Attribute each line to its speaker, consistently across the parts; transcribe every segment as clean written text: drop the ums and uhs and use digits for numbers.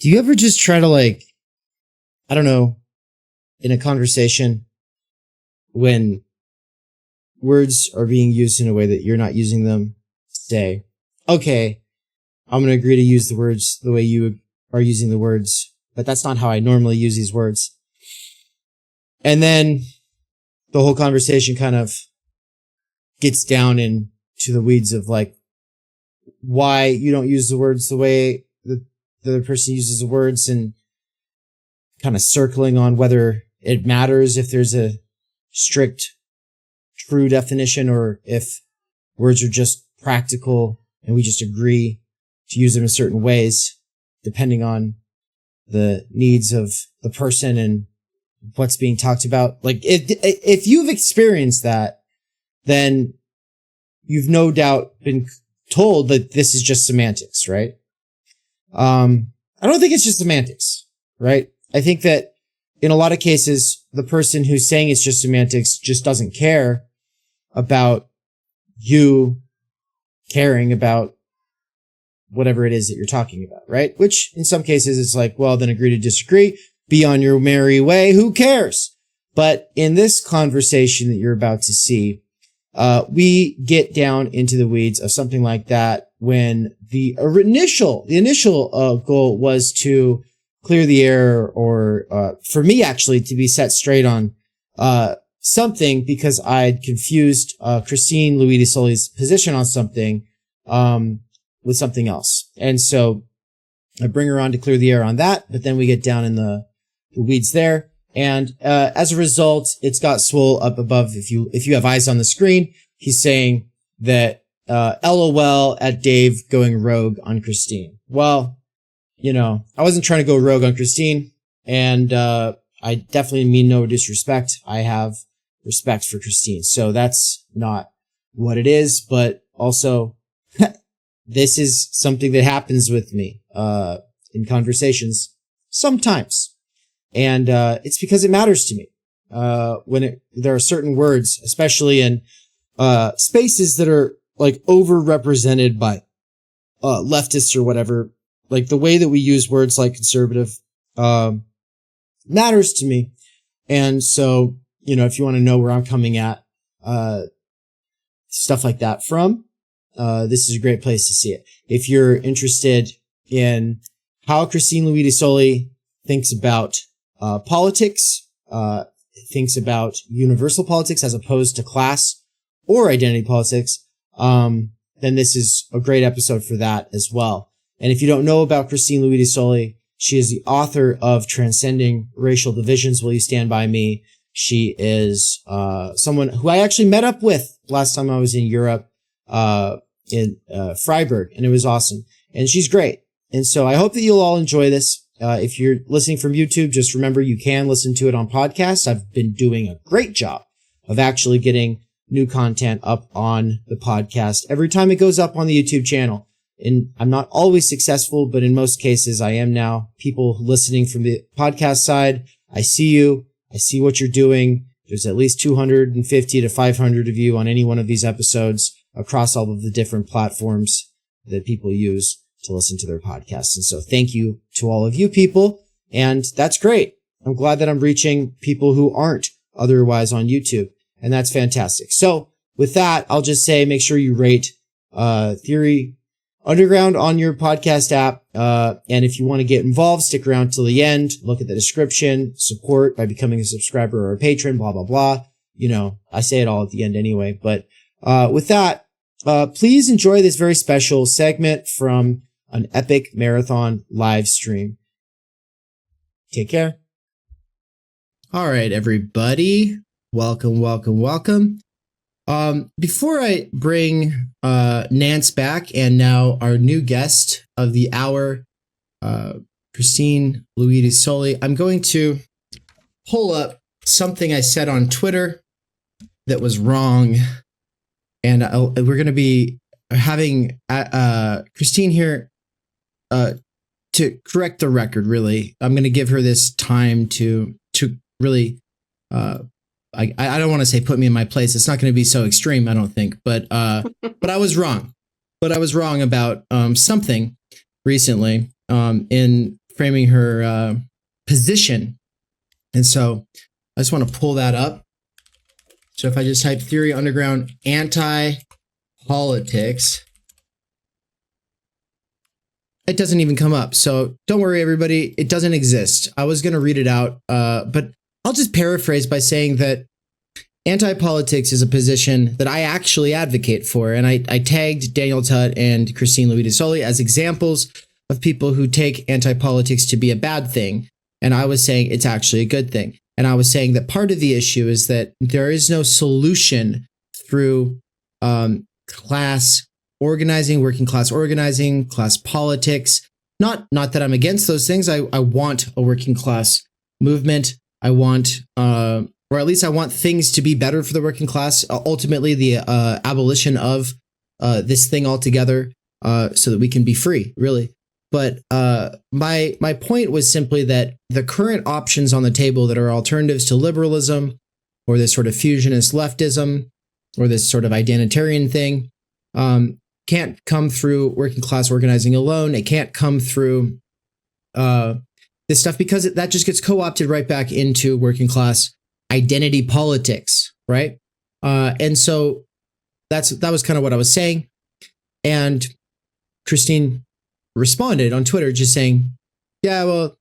Speaker 1: Do you ever just try to like, I don't know, in a conversation when words are being used in a way that you're not using them, say, okay, I'm going to agree to use the words the way you are using the words, but that's not how I normally use these words. And then the whole conversation kind of gets down into the weeds of like why you don't use the words the way the other person uses the words, and kind of circling on whether it matters if there's a strict, true definition or if words are just practical and we just agree to use them in certain ways depending on the needs of the person and what's being talked about. Like if you've experienced that, then you've no doubt been told that this is just semantics, right? I don't think it's just semantics, right? I think that in a lot of cases, the person who's saying it's just semantics just doesn't care about you caring about whatever it is that you're talking about, right? Which in some cases it's like, well, then agree to disagree, be on your merry way, who cares? But in this conversation that you're about to see, we get down into the weeds of something like that when the initial goal was to clear the air, or for me actually to be set straight on something, because I'd confused Christine Louis-Dit-Sully's position on something with something else. And so I bring her on to clear the air on that, but then we get down in the weeds there. And as a result, it's got swole up above. If you have eyes on the screen, he's saying that LOL at Dave going rogue on Christine. Well, you know, I wasn't trying to go rogue on Christine, and I definitely mean no disrespect. I have respect for Christine, so that's not what it is. But also, this is something that happens with me in conversations sometimes. And it's because it matters to me. There are certain words, especially in spaces that are like overrepresented by leftists or whatever, like the way that we use words like conservative matters to me. And so, you know, if you want to know where I'm coming at stuff like that from, this is a great place to see it. If you're interested in how Christine Louis-Dit-Sully thinks about politics, thinks about universal politics as opposed to class or identity politics, then this is a great episode for that as well. And if you don't know about Christine Louis-Dit-Sully, she is the author of Transcending Racial Divisions, Will You Stand By Me? She is someone who I actually met up with last time I was in Europe, in Freiburg, and it was awesome. And she's great. And so I hope that you'll all enjoy this. If you're listening from YouTube, just remember you can listen to it on podcast. I've been doing a great job of actually getting new content up on the podcast every time it goes up on the YouTube channel. And I'm not always successful, but in most cases I am now. People listening from the podcast side, I see you. I see what you're doing. There's at least 250 to 500 of you on any one of these episodes across all of the different platforms that people use to listen to their podcasts. And so thank you to all of you people. And that's great. I'm glad that I'm reaching people who aren't otherwise on YouTube. And that's fantastic. So with that, I'll just say, make sure you rate, Theory Underground on your podcast app. And if you want to get involved, stick around till the end, look at the description, support by becoming a subscriber or a patron, blah, blah, blah. You know, I say it all at the end anyway, but, with that, please enjoy this very special segment from an epic marathon live stream. Take care. All right, everybody. Welcome, welcome, welcome. Before I bring Nance back, and now our new guest of the hour, Christine Louis-Dit-Sully, I'm going to pull up something I said on Twitter that was wrong. And we're going to be having Christine here to correct the record, really. I'm going to give her this time to really, I don't want to say put me in my place. It's not going to be so extreme, I don't think. But I was wrong. But I was wrong about something recently in framing her position. And so I just want to pull that up. So if I just type Theory Underground Anti-Politics, it doesn't even come up. So don't worry, everybody. It doesn't exist. I was going to read it out, but I'll just paraphrase by saying that anti-politics is a position that I actually advocate for. And I tagged Daniel Tutt and Christine Louis-Dit-Sully as examples of people who take anti-politics to be a bad thing. And I was saying it's actually a good thing. And I was saying that part of the issue is that there is no solution through class organizing, working class organizing, class politics. Not that I'm against those things. I want a working class movement. I want, or at least I want things to be better for the working class. Ultimately, the abolition of this thing altogether, so that we can be free, really. But my point was simply that the current options on the table that are alternatives to liberalism, or this sort of fusionist leftism, or this sort of identitarian thing, can't come through working class organizing alone. It can't come through this stuff because that just gets co-opted right back into working class identity politics, right? And so that was kind of what I was saying. And Christine responded on Twitter just saying, yeah, well,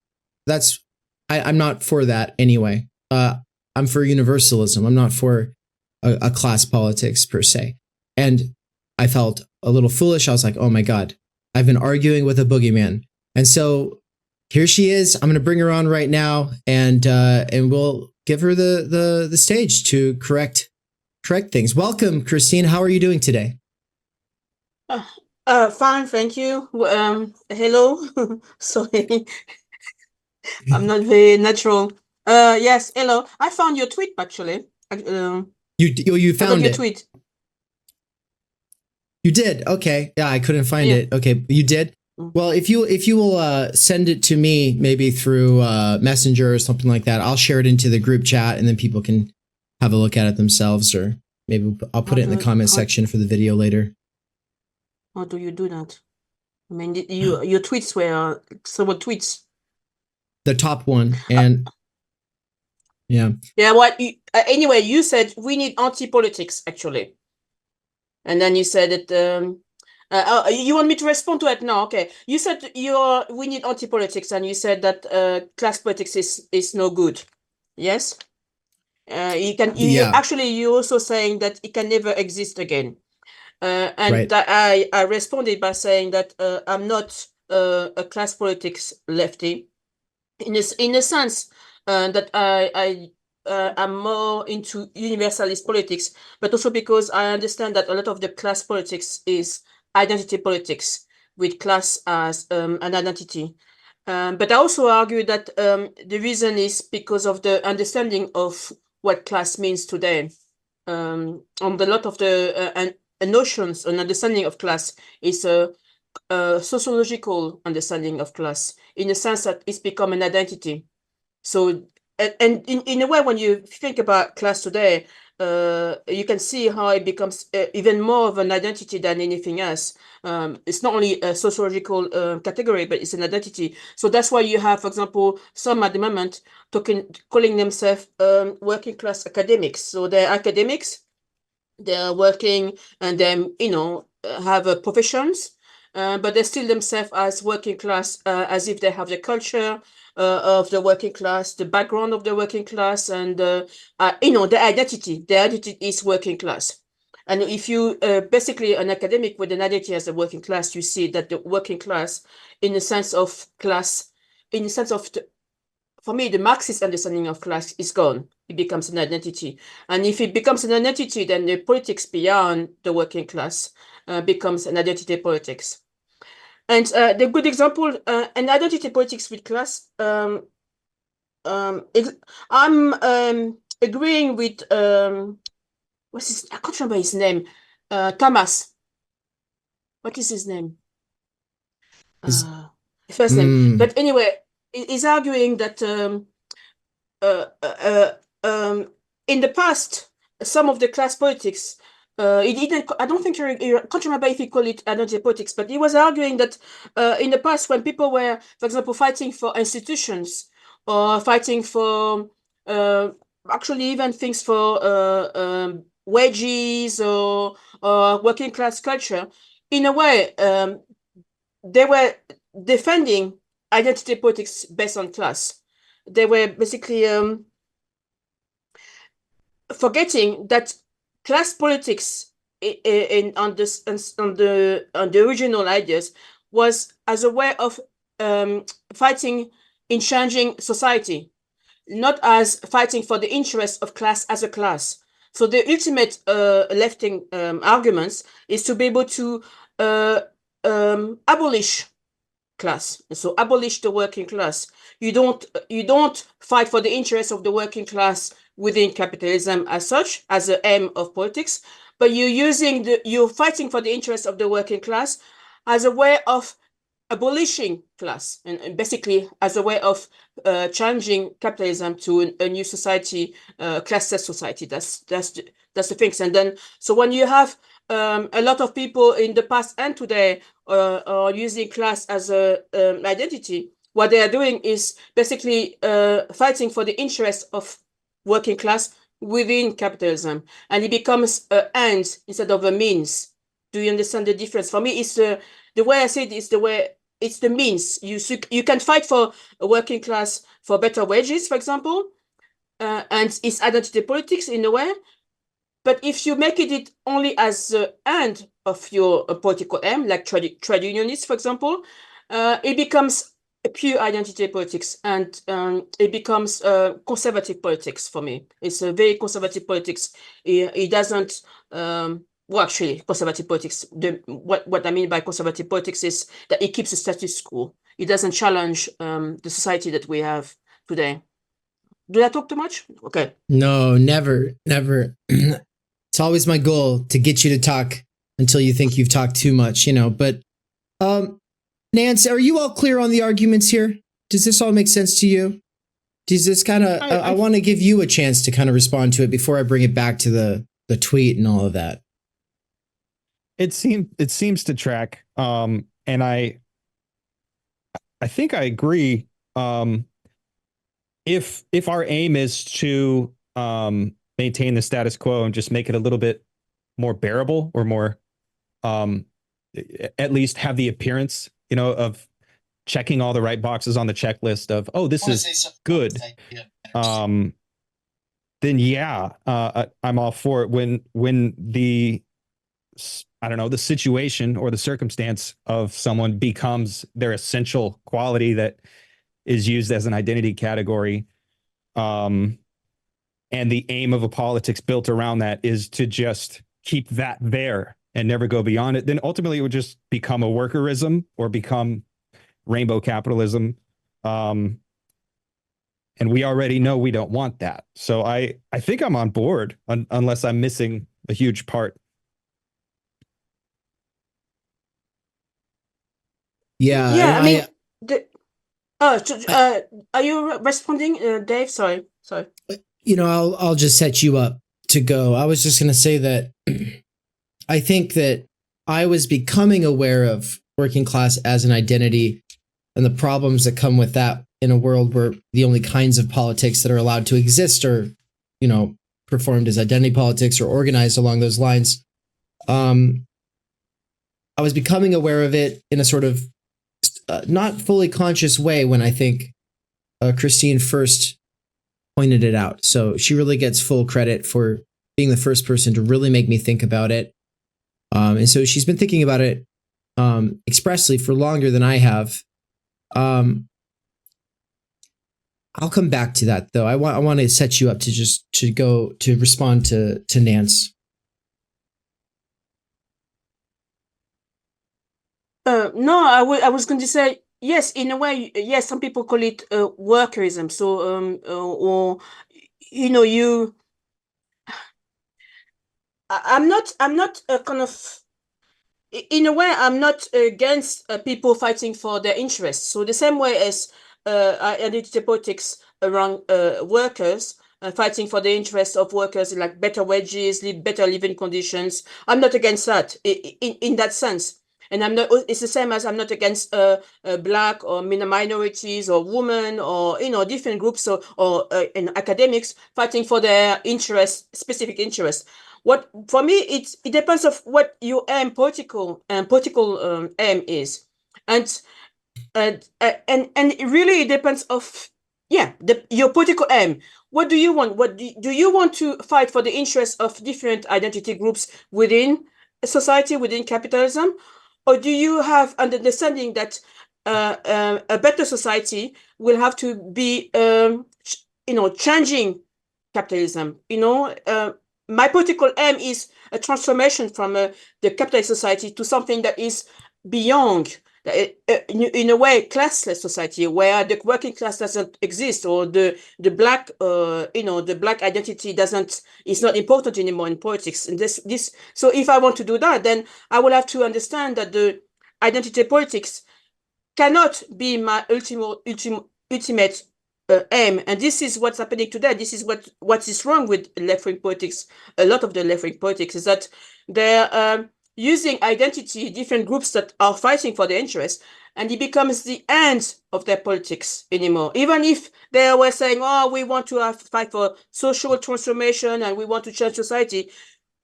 Speaker 1: I'm not for that anyway. I'm for universalism. I'm not for a class politics per se. And I felt a little foolish. I was like, oh my God, I've been arguing with a boogeyman. And so here she is. I'm going to bring her on right now, and we'll give her the stage to correct things. Welcome, Christine. How are you doing today?
Speaker 2: Fine, thank you. Hello. Sorry, I'm not very natural. Yes, hello. I found your tweet actually.
Speaker 1: You found
Speaker 2: your
Speaker 1: it.
Speaker 2: Tweet.
Speaker 1: You did. Okay. Yeah, I couldn't find it. Okay, you did. Well, if you will send it to me, maybe through Messenger or something like that, I'll share it into the group chat, and then people can have a look at it themselves, or maybe I'll put it in the comment section for the video later.
Speaker 2: How do you do that? I mean, your tweets were several tweets.
Speaker 1: The top one, and yeah.
Speaker 2: What? Anyway, you said we need anti-politics actually, and then you said that. You want me to respond to it now? Okay. You said we need anti-politics, and you said that class politics is no good. Yes. Actually, you're also saying that it can never exist again. And right. I responded by saying that I'm not a class politics lefty, in a sense that I'm more into universalist politics, but also because I understand that a lot of the class politics is identity politics with class as an identity. But I also argue that the reason is because of the understanding of what class means today. On a lot of the notions and understanding of class is a sociological understanding of class, in the sense that it's become an identity. So, and in a way, when you think about class today, you can see how it becomes even more of an identity than anything else. It's not only a sociological category, but it's an identity. So that's why you have, for example, some at the moment calling themselves working class academics. So they're academics, they're working, and then have professions, but they still themselves as working class, as if they have the culture of the working class, the background of the working class, and the identity. The identity is working class. And if you basically an academic with an identity as a working class, you see that the working class, in the sense of class, in the sense of for me, the Marxist understanding of class is gone. It becomes an identity. And if it becomes an identity, then the politics beyond the working class becomes an identity politics. And the good example, an identity politics with class, I'm agreeing with, I can't remember his name, Thomas. What is his name? First name. But anyway, is arguing that in the past, some of the class politics he didn't. I don't think I can't remember if he called it identity politics, but he was arguing that in the past, when people were, for example, fighting for institutions or fighting for actually even things for wages or working class culture, in a way, they were defending identity politics based on class. They were basically forgetting that class politics on the original ideas was as a way of fighting in changing society, not as fighting for the interests of class as a class. So the ultimate left-wing arguments is to be able to abolish class. So abolish the working class. You don't fight for the interests of the working class within capitalism as such, as an aim of politics, but you're fighting for the interests of the working class as a way of abolishing class, and basically as a way of challenging capitalism to a new society, classless society. That's the things. And then, so when you have a lot of people in the past and today are using class as a identity, what they are doing is basically fighting for the interests of working class within capitalism, and it becomes an end instead of a means. Do you understand the difference? For me, it's the way I say it is the way. It's the means. You can fight for a working class for better wages, for example, and it's identity politics in a way. But if you make it only as the end of your political aim, like trade unionists, for example, it becomes a pure identity politics, and it becomes conservative politics for me. It's a very conservative politics. It doesn't. Well, actually, conservative politics, what I mean by conservative politics is that it keeps the status quo. It doesn't challenge the society that we have today. Did I talk too much? Okay.
Speaker 1: No, never. It's always my goal to get you to talk until you think you've talked too much, but Nance, are you all clear on the arguments here? Does this all make sense to you? Does this kind of, I want to give you a chance to kind of respond to it before I bring it back to the tweet and all of that.
Speaker 3: It seems to track. And I think I agree. If our aim is to maintain the status quo and just make it a little bit more bearable, or more at least have the appearance, of checking all the right boxes on the checklist of, oh, this is good. Then yeah, I'm all for it. When the, I don't know, the situation or the circumstance of someone becomes their essential quality that is used as an identity category, and the aim of a politics built around that is to just keep that there and never go beyond it, then ultimately it would just become a workerism or become rainbow capitalism. And we already know we don't want that. So I think I'm on board, unless I'm missing a huge part.
Speaker 1: Yeah.
Speaker 2: Yeah, I mean, are you responding, Dave? Sorry.
Speaker 1: I'll just set you up to go. I was just going to say that I think that I was becoming aware of working class as an identity and the problems that come with that in a world where the only kinds of politics that are allowed to exist are, performed as identity politics or organized along those lines. I was becoming aware of it in a sort of not fully conscious way when I think Christine first pointed it out. So she really gets full credit for being the first person to really make me think about it. And so she's been thinking about it expressly for longer than I have. I'll come back to that though. I want to set you up to respond to Nance.
Speaker 2: No, I was going to say, yes, in a way, yes, some people call it workerism. So, or, I'm not kind of, in a way, I'm not against people fighting for their interests. So the same way as identity politics around workers, fighting for the interests of workers, like better wages, better living conditions. I'm not against that in that sense. And I'm not. It's the same as I'm not against black or minorities or women or different groups or academics fighting for their interests, specific interests. What for me, it depends of what your political aim is, and it really depends of your political aim. What do you want? What do you want to fight for the interests of different identity groups within society, within capitalism, or do you have an understanding that a better society will have to be changing capitalism? My political aim is a transformation from the capitalist society to something that is beyond, in a way, classless society where the working class doesn't exist, or the black the black identity is not important anymore in politics. And so if I want to do that, then I will have to understand that the identity politics cannot be my ultimate aim. And this is what's happening today. This is what is wrong with left-wing politics. A lot of the left-wing politics is that they're using identity, different groups that are fighting for their interests, and it becomes the end of their politics anymore. Even if they were saying, oh, we want to fight for social transformation and we want to change society,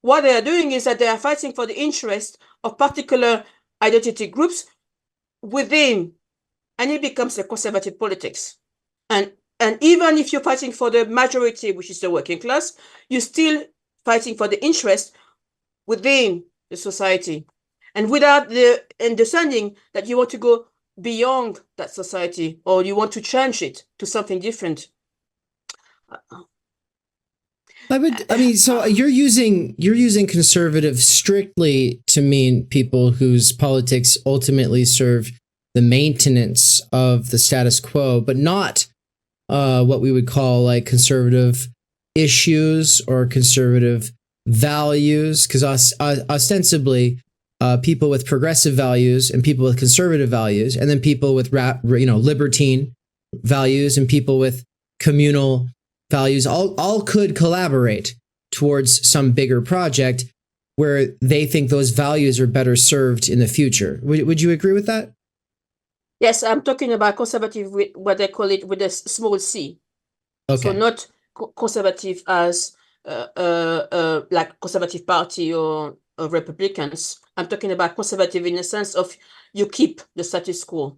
Speaker 2: what they are doing is that they are fighting for the interest of particular identity groups within, and it becomes a conservative politics. And even if you're fighting for the majority, which is the working class, you're still fighting for the interest within the society, and without the understanding that you want to go beyond that society, or you want to change it to something different.
Speaker 1: So you're using conservative strictly to mean people whose politics ultimately serve the maintenance of the status quo, but not what we would call like conservative issues or conservative values, because ostensibly people with progressive values and people with conservative values, and then people with libertine values and people with communal values all could collaborate towards some bigger project where they think those values are better served in the future. Would you agree with that?
Speaker 2: Yes, I'm talking about conservative with what they call it with a small c. Okay. So not conservative as like Conservative Party or Republicans. I'm talking about conservative in the sense of you keep the status quo.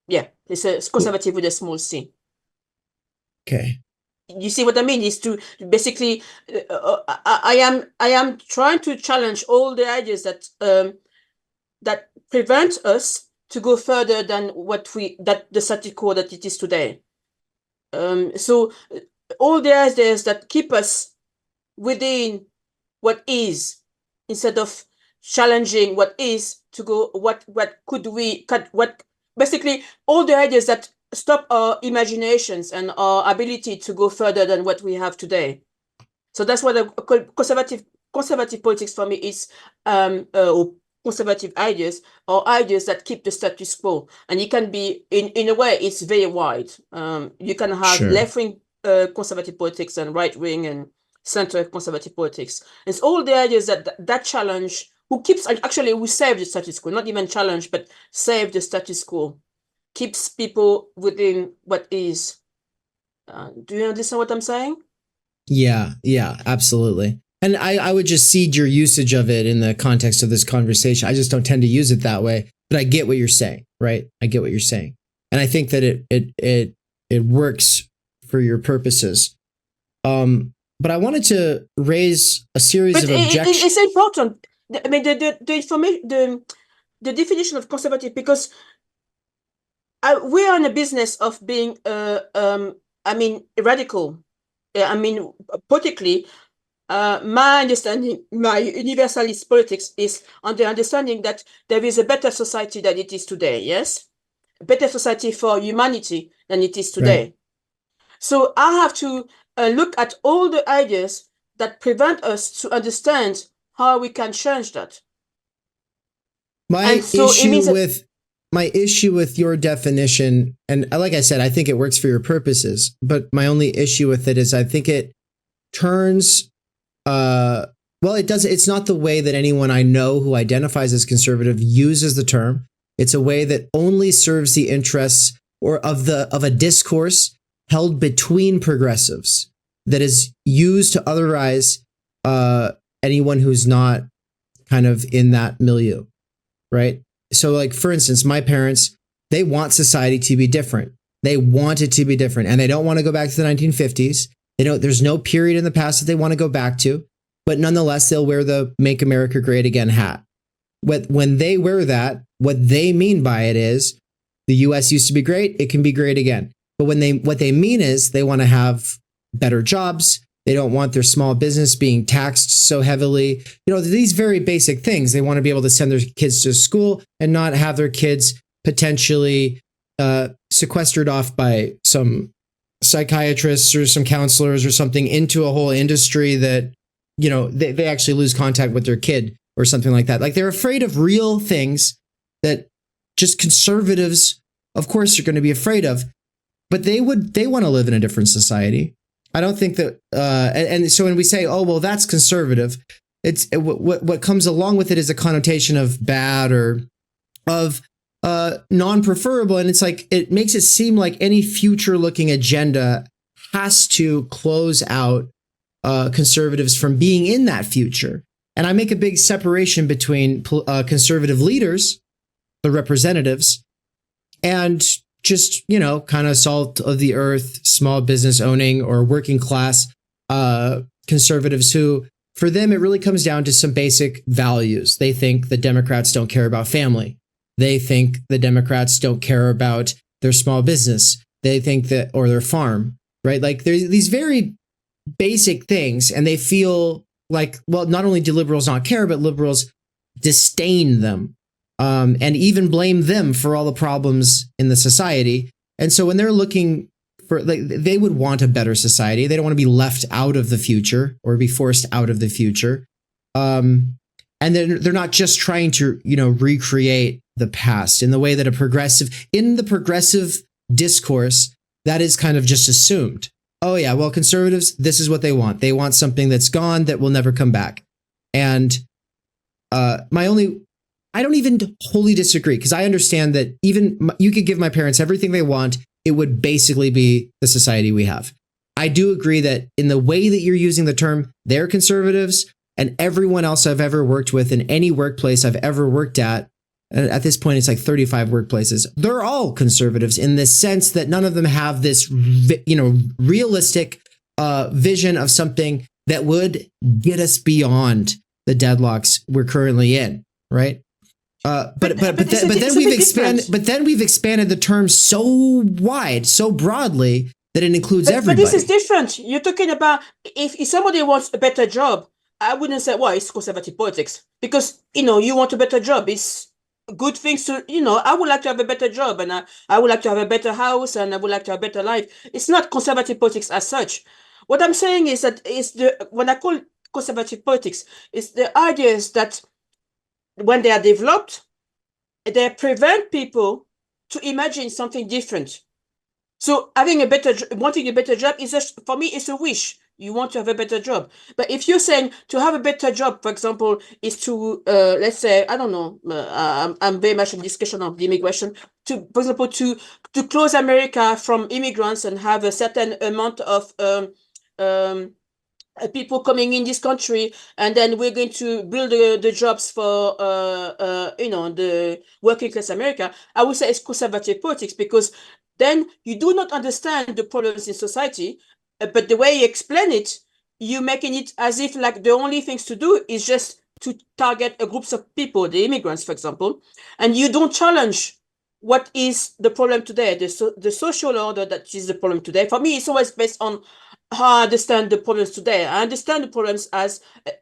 Speaker 2: It's a conservative with a small c.
Speaker 1: Okay.
Speaker 2: You see what I mean? Is to basically, I am trying to challenge all the ideas that that prevent us to go further than the status quo that it is today. So all the ideas that keep us within what is, instead of challenging what is to go what basically all the ideas that stop our imaginations and our ability to go further than what we have today. So that's what conservative politics for me is, or conservative ideas, or ideas that keep the status quo. And it can be in a way it's very wide. You can have left-wing conservative politics and right-wing and center conservative politics. It's all the ideas that challenge, who save the status quo, not even challenge, but save the status quo, keeps people within what is. Do you understand what I'm saying?
Speaker 1: Yeah, absolutely. And I would just cede your usage of it in the context of this conversation. I just don't tend to use it that way, but I get what you're saying, right? I get what you're saying. And I think that it works for your purposes. But I wanted to raise a series of objections.
Speaker 2: It's important. I mean, the information, the definition of conservative, because we are in a business of being, radical. Politically, my understanding, my universalist politics is on the understanding that there is a better society than it is today. Yes, a better society for humanity than it is today. Right. So I have to look at all the ideas that prevent us to understand how we can change that.
Speaker 1: My my issue with your definition, and like I said, I think it works for your purposes, but my only issue with it is I think it turns, it's not the way that anyone I know who identifies as conservative uses the term. It's a way that only serves the interests of a discourse held between progressives that is used to otherize anyone who's not kind of in that milieu, right? So like, for instance, my parents, they want society to be different. They want it to be different, and they don't want to go back to the 1950s. There's no period in the past that they want to go back to, but nonetheless, they'll wear the Make America Great Again hat. When they wear that, what they mean by it is the US used to be great, it can be great again. But what they mean is they want to have better jobs. They don't want their small business being taxed so heavily. These very basic things. They want to be able to send their kids to school and not have their kids potentially sequestered off by some psychiatrists or some counselors or something into a whole industry that, they actually lose contact with their kid or something like that. Like, they're afraid of real things that just conservatives, of course, are going to be afraid of, but they want to live in a different society. I don't think that, and so when we say, oh, well, that's conservative, what comes along with it is a connotation of bad or of non-preferable. And it's like, it makes it seem like any future looking agenda has to close out conservatives from being in that future. And I make a big separation between conservative leaders, the representatives, and just, kind of salt of the earth, small business owning or working class conservatives who, for them, it really comes down to some basic values. They think the Democrats don't care about family. They think the Democrats don't care about their small business. They think that, or their farm, right? Like, there's these very basic things, and they feel like, well, not only do liberals not care, but liberals disdain them. And even blame them for all the problems in the society. And so when they're looking for, like, they would want a better society. They don't want to be left out of the future or be forced out of the future. And they're not just trying to, recreate the past in the way that in the progressive discourse, that is kind of just assumed. Oh yeah, well, conservatives, this is what they want. They want something that's gone, that will never come back. And I don't even wholly disagree, because I understand that even you could give my parents everything they want, it would basically be the society we have. I do agree that in the way that you're using the term, they're conservatives, and everyone else I've ever worked with in any workplace I've ever worked at this point, it's like 35 workplaces, they're all conservatives in the sense that none of them have this, realistic vision of something that would get us beyond the deadlocks we're currently in, right? But then we've expanded the term so wide, so broadly that it includes everybody.
Speaker 2: But this is different. You're talking about if somebody wants a better job, I wouldn't say, well, it's conservative politics, because you want a better job. It's good things to, I would like to have a better job, and I would like to have a better house, and I would like to have a better life. It's not conservative politics as such. What I'm saying is that when I call conservative politics, it's the ideas that when they are developed, they prevent people to imagine something different. So wanting a better job is for me, it's a wish. You want to have a better job. But if you're saying to have a better job, for example, is to, let's say, I don't know, I'm very much in discussion of the immigration, for example, to close America from immigrants and have a certain amount of people coming in this country, and then we're going to build the jobs for the working class America, I would say it's conservative politics, because then you do not understand the problems in society, but the way you explain it, you're making it as if like the only things to do is just to target a groups of people, the immigrants, for example, and you don't challenge what is the problem today, the social order that is the problem today. For me, it's always based on how I understand the problems today. I understand the problems as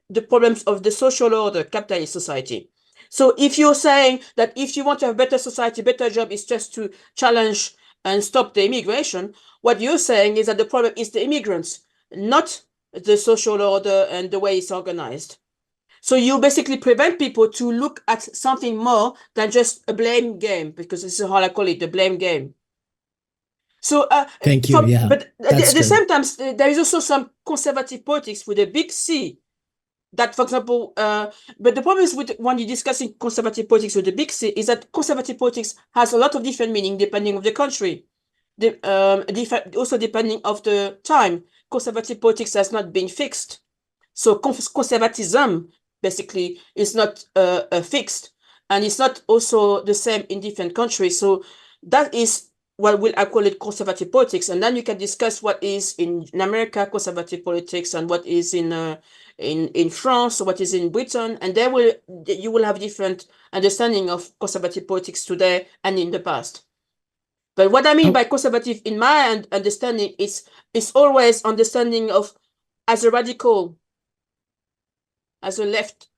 Speaker 2: the problems of the social order, capitalist society. So if you're saying that if you want to have better society, better job is just to challenge and stop the immigration, what you're saying is that the problem is the immigrants, not the social order and the way it's organized. So you basically prevent people to look at something more than just a blame game, because this is how I call it, the blame game. So
Speaker 1: thank you. Yeah,
Speaker 2: but at the same time, there is also some conservative politics with a big C. That, for example, but the problem is with when you're discussing conservative politics with the big C is that conservative politics has a lot of different meaning depending on the country. Also depending of the time. Conservative politics has not been fixed. So conservatism basically is not fixed, and it's not also the same in different countries. So that is what I call it conservative politics, and then you can discuss what is in America conservative politics and what is in France, what is in Britain, and you will have different understanding of conservative politics today and in the past. But what I mean by conservative, in my understanding, it's always understanding of as a radical, as a left.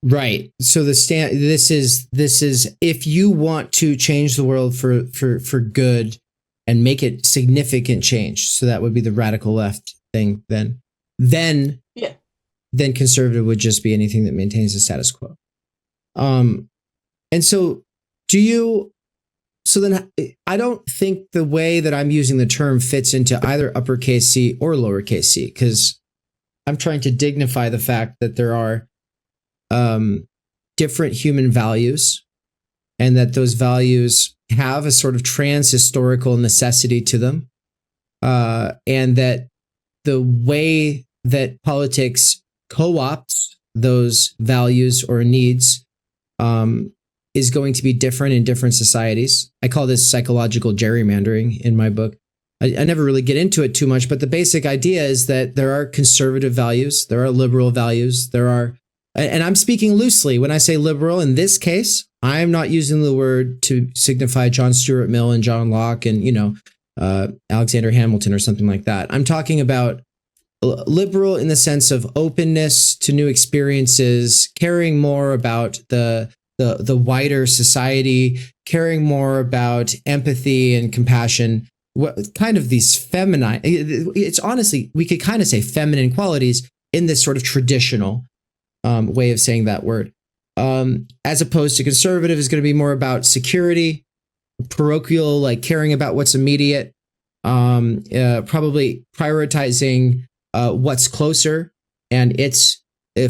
Speaker 1: Right. So this is if you want to change the world for good and make it significant change, so that would be the radical left thing, then conservative would just be anything that maintains the status quo. And so then I don't think the way that I'm using the term fits into either uppercase C or lowercase c, because I'm trying to dignify the fact that there are different human values, and that those values have a sort of trans-historical necessity to them, and that the way that politics co-opts those values or needs is going to be different in different societies. I call this psychological gerrymandering in my book. I never really get into it too much, but the basic idea is that there are conservative values, there are liberal values, there are, and I'm speaking loosely when I say liberal. In this case, I'm not using the word to signify John Stuart Mill and John Locke and, Alexander Hamilton or something like that. I'm talking about liberal in the sense of openness to new experiences, caring more about the wider society, caring more about empathy and compassion, kind of these feminine, it's honestly, we could kind of say feminine qualities in this sort of traditional way of saying that word. As opposed to conservative is going to be more about security, parochial, like caring about what's immediate, probably prioritizing what's closer and it's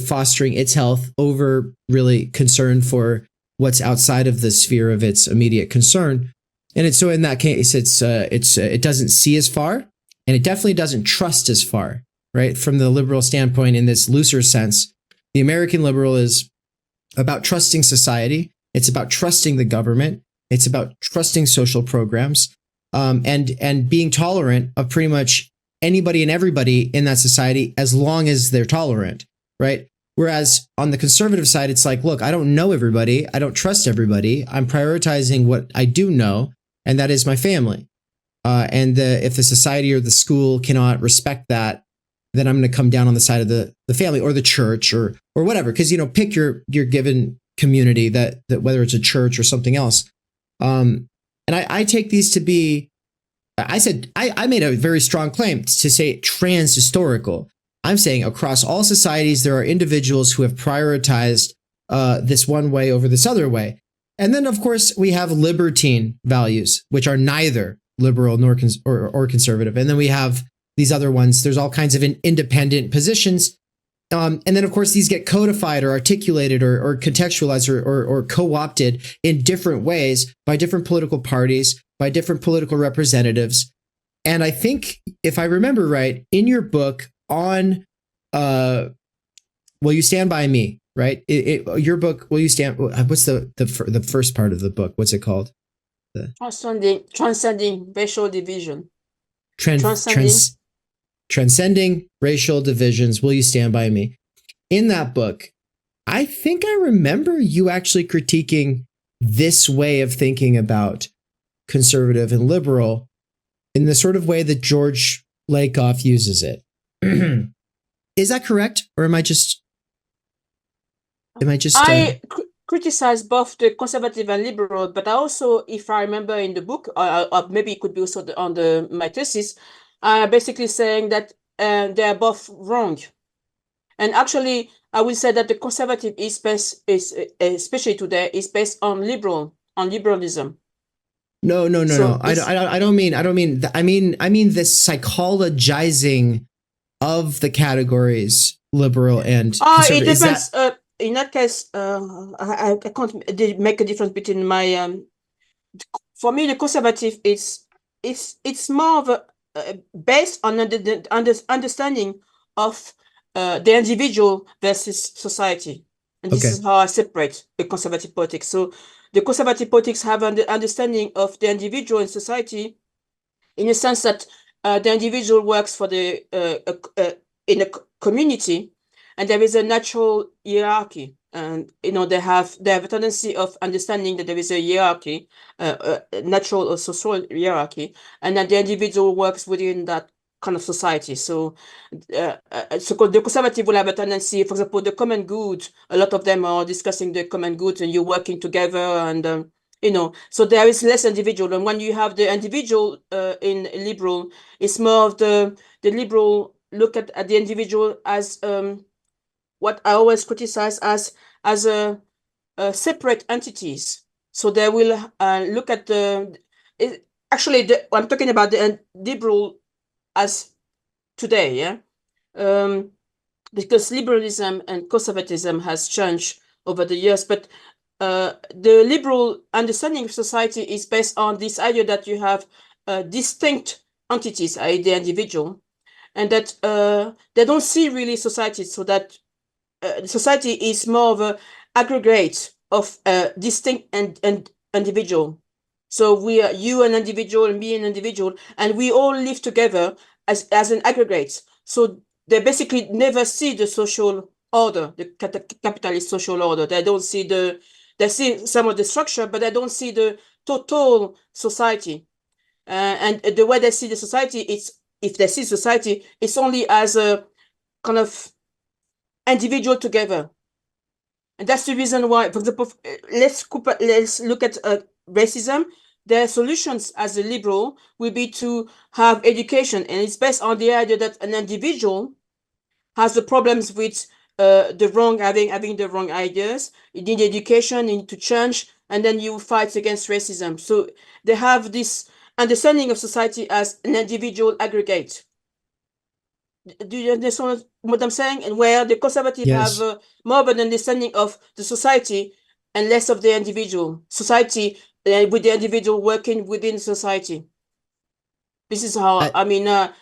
Speaker 1: fostering its health over really concern for what's outside of the sphere of its immediate concern. And so in that case, it doesn't see as far, and it definitely doesn't trust as far, right? From the liberal standpoint, in this looser sense, the American liberal is about trusting society. It's about trusting the government. It's about trusting social programs, and being tolerant of pretty much anybody and everybody in that society as long as they're tolerant, right? Whereas on the conservative side, it's like, look, I don't know everybody. I don't trust everybody. I'm prioritizing what I do know, and that is my family. And if the society or the school cannot respect that, then I'm going to come down on the side of the family or the church or whatever. Because, pick your given community, that whether it's a church or something else. And I take these to be, I made a very strong claim to say trans-historical. I'm saying across all societies, there are individuals who have prioritized this one way over this other way. And then, of course, we have libertine values, which are neither liberal nor or conservative. And then we have these other ones. There's all kinds of independent positions. And then, of course, these get codified or articulated or contextualized or co-opted in different ways by different political parties, by different political representatives. And I think, if I remember right, in your book on Will You Stand By Me, right? Your book, Will You Stand? What's the first part of the book? What's it called?
Speaker 2: Transcending racial division.
Speaker 1: Transcending racial divisions. Will You Stand By Me? In that book, I think I remember you actually critiquing this way of thinking about conservative and liberal in the sort of way that George Lakoff uses it. Is that correct, or am I just? I
Speaker 2: criticize both the conservative and liberal, but I also, if I remember in the book, or maybe it could be also my thesis, basically saying that they are both wrong, And actually, I will say that the conservative especially today, is based on liberalism.
Speaker 1: No. I don't mean I mean the psychologizing of the categories liberal and conservative.
Speaker 2: It depends. In that case, I can't make a difference between my. For me, the conservative it's more of a based on the understanding of the individual versus society, and this is how I separate the conservative politics. So the conservative politics have an understanding of the individual in society, in a sense that the individual works for the in a community, and there is a natural hierarchy, and they have a tendency of understanding that there is a hierarchy, natural or social hierarchy, and that the individual works within that kind of society. So the conservative will have a tendency, for example, the common good. A lot of them are discussing the common good, and you're working together, and so there is less individual. And when you have the individual in liberal, it's more of the liberal look at the individual as what I always criticize as a separate entities. So they will look at I'm talking about the liberal as today, yeah, because liberalism and conservatism has changed over the years, but the liberal understanding of society is based on this idea that you have distinct entities, i.e. the individual, and that they don't see really society, so that society is more of an aggregate of distinct and individual. So we are you an individual and me an individual, and we all live together as an aggregate. So they basically never see the social order, the capitalist social order. They don't see they see some of the structure, but they don't see the total society. And the way they see the society, if they see society, it's only as a kind of individual together. And that's the reason why, for example, let's look at racism. Their solutions as a liberal will be to have education, and it's based on the idea that an individual has the problems with having the wrong ideas. You need education, you need to change, and then you fight against racism. So they have this understanding of society as an individual aggregate. Do you understand what I'm saying? And where the conservatives have more of an understanding of the society and less of the individual. Society, with the individual working within society. This is how
Speaker 1: that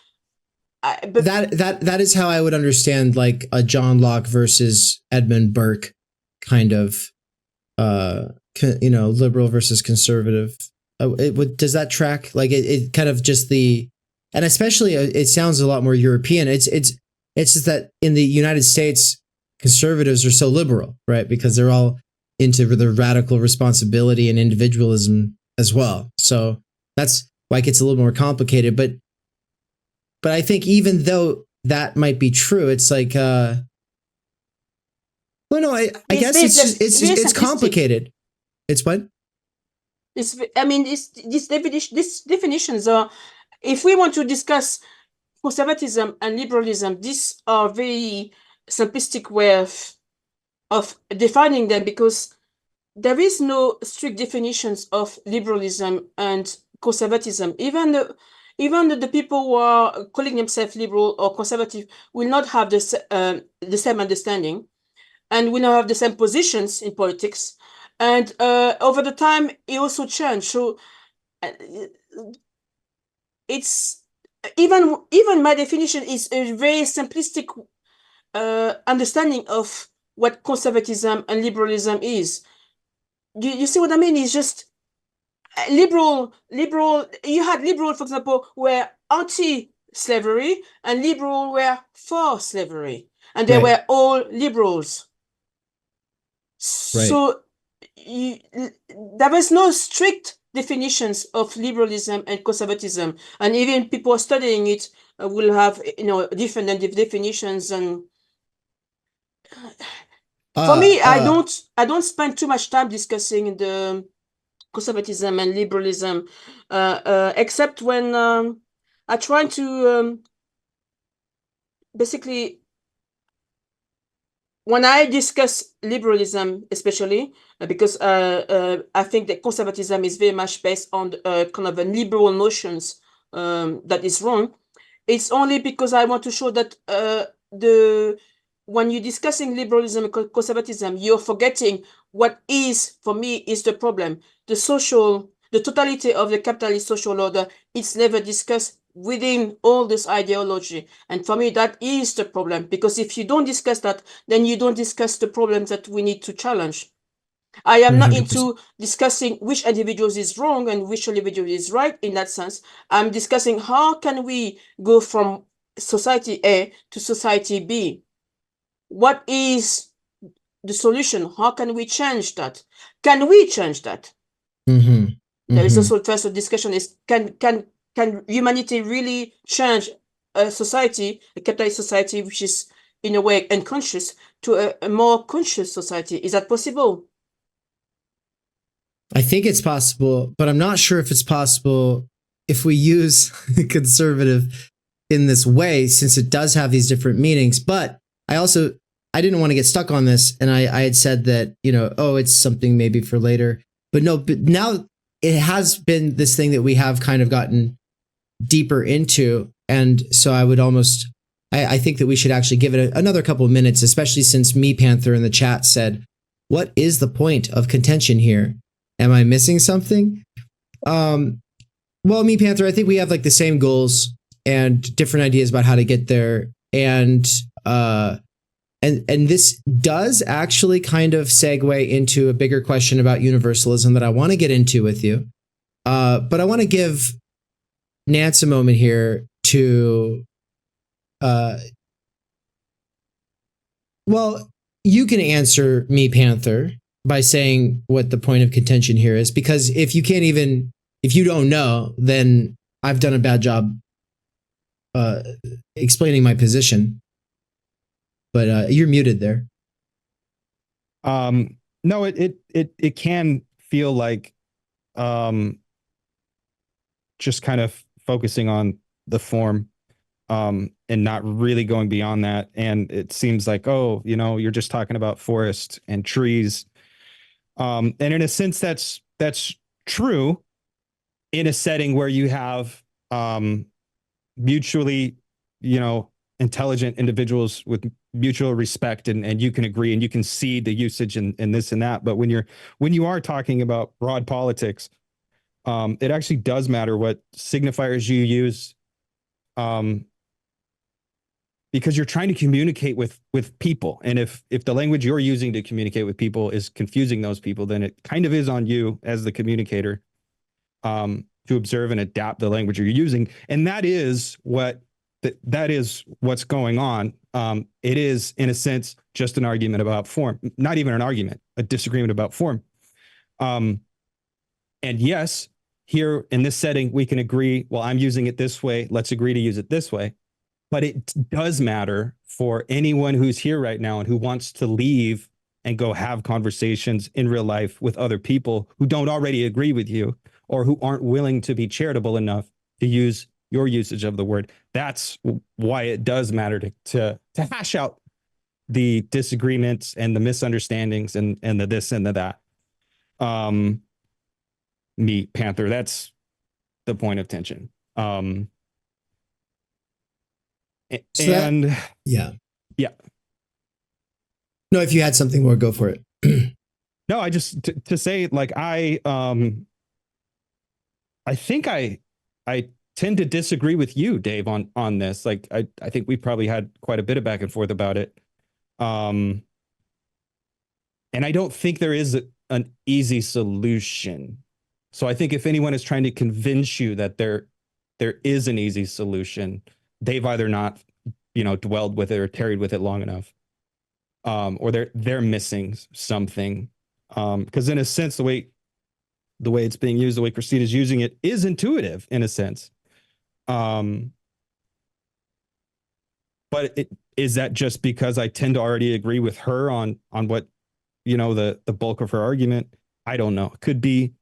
Speaker 1: is how I would understand like a John Locke versus Edmund Burke kind of liberal versus conservative. Does that track? Like it kind of just and especially it sounds a lot more European. It's just that in the United States, conservatives are so liberal, right? Because they're all into the radical responsibility and individualism as well. So that's why it gets a little more complicated. But I think even though that might be true, it's like, I guess it's complicated. It's what?
Speaker 2: These definitions are, if we want to discuss conservatism and liberalism, these are very simplistic way of defining them, because there is no strict definitions of liberalism and conservatism. Even the people who are calling themselves liberal or conservative will not have the same understanding, and will not have the same positions in politics. And over the time, it also changed. So it's even my definition is a very simplistic understanding of what conservatism and liberalism is. You see what I mean? It's just liberal. You had liberal, for example, were anti-slavery, and liberal were for slavery, and they were all liberals. So there was no strict definitions of liberalism and conservatism, and even people studying it will have different definitions. And for me, I don't spend too much time discussing the conservatism and liberalism, except when I try to basically when I discuss liberalism, especially because I think that conservatism is very much based on kind of a liberal notions that is wrong. It's only because I want to show that when you're discussing liberalism and conservatism, you're forgetting what is, for me, is the problem. The totality of the capitalist social order, it's never discussed within all this ideology. And for me, that is the problem, because if you don't discuss that, then you don't discuss the problems that we need to challenge. I am not
Speaker 1: 100%.
Speaker 2: into discussing which individuals is wrong and which individual is right in that sense. I'm discussing how can we go from society A to society B. What is the solution? How can we change that? Can we change that? There is also first a discussion is can humanity really change a society, a capitalist society, which is in a way unconscious, to a more conscious society? Is that possible?
Speaker 1: I think it's possible, but I'm not sure if it's possible if we use conservative in this way, since it does have these different meanings. But I didn't want to get stuck on this. And I had said that, oh, it's something maybe for later. But no, but now it has been this thing that we have kind of gotten deeper into. And so I would I think that we should actually give it another couple of minutes, especially since Me Panther in the chat said, what is the point of contention here? Am I missing something? Well, Me Panther, I think we have like the same goals and different ideas about how to get there. And this does actually kind of segue into a bigger question about universalism that I want to get into with you. But I want to give Nance a moment here to, well, you can answer Me Panther by saying what the point of contention here is, because if you don't know, then I've done a bad job explaining my position. But you're muted there.
Speaker 3: No, it can feel like just kind of focusing on the form and not really going beyond that. And it seems like, oh, you're just talking about forests and trees. And in a sense, that's true in a setting where you have mutually, intelligent individuals with mutual respect, and you can agree and you can see the usage and this and that. But when you are talking about broad politics, it actually does matter what signifiers you use, because you're trying to communicate with people. And if the language you're using to communicate with people is confusing those people, then it kind of is on you as the communicator to observe and adapt the language you're using. And that is what's going on. It is, in a sense, just an argument about form, not even an argument, a disagreement about form. And yes, here in this setting, we can agree, well, I'm using it this way. Let's agree to use it this way. But it does matter for anyone who's here right now and who wants to leave and go have conversations in real life with other people who don't already agree with you or who aren't willing to be charitable enough to use your usage of the word. That's why it does matter to hash out the disagreements and the misunderstandings and the this and the that. Me Panther, that's the point of tension.
Speaker 1: Yeah. No, if you had something more, go for it.
Speaker 3: No, I just to say, like, I think I tend to disagree with you, Dave, on this. Like, I think we probably had quite a bit of back and forth about it. And I don't think there is an easy solution. So I think if anyone is trying to convince you that there is an easy solution, they've either not, dwelled with it or tarried with it long enough, or they're missing something. Because in a sense, the way it's being used, the way Christine is using it, is intuitive in a sense. But is that just because I tend to already agree with her on what, the bulk of her argument? I don't know. It could be,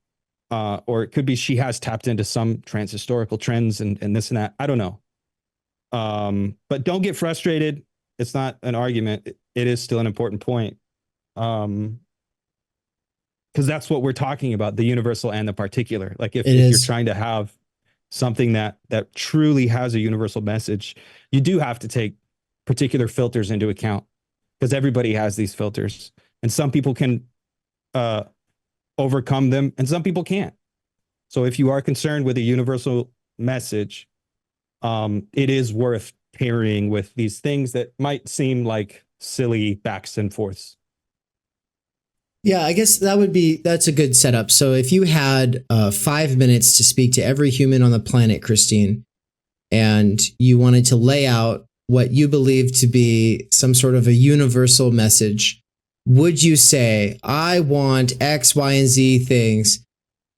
Speaker 3: or it could be she has tapped into some transhistorical trends and this and that. I don't know. But don't get frustrated. It's not an argument. It is still an important point. Because that's what we're talking about, the universal and the particular. Like if you're trying to have something that truly has a universal message, you do have to take particular filters into account, because everybody has these filters, and some people can overcome them and some people can't. So if you are concerned with a universal message, it is worth pairing with these things that might seem like silly backs and forths.
Speaker 1: Yeah, I guess that's a good setup. So if you had 5 minutes to speak to every human on the planet, Christine, and you wanted to lay out what you believe to be some sort of a universal message, would you say, I want X, Y, and Z things,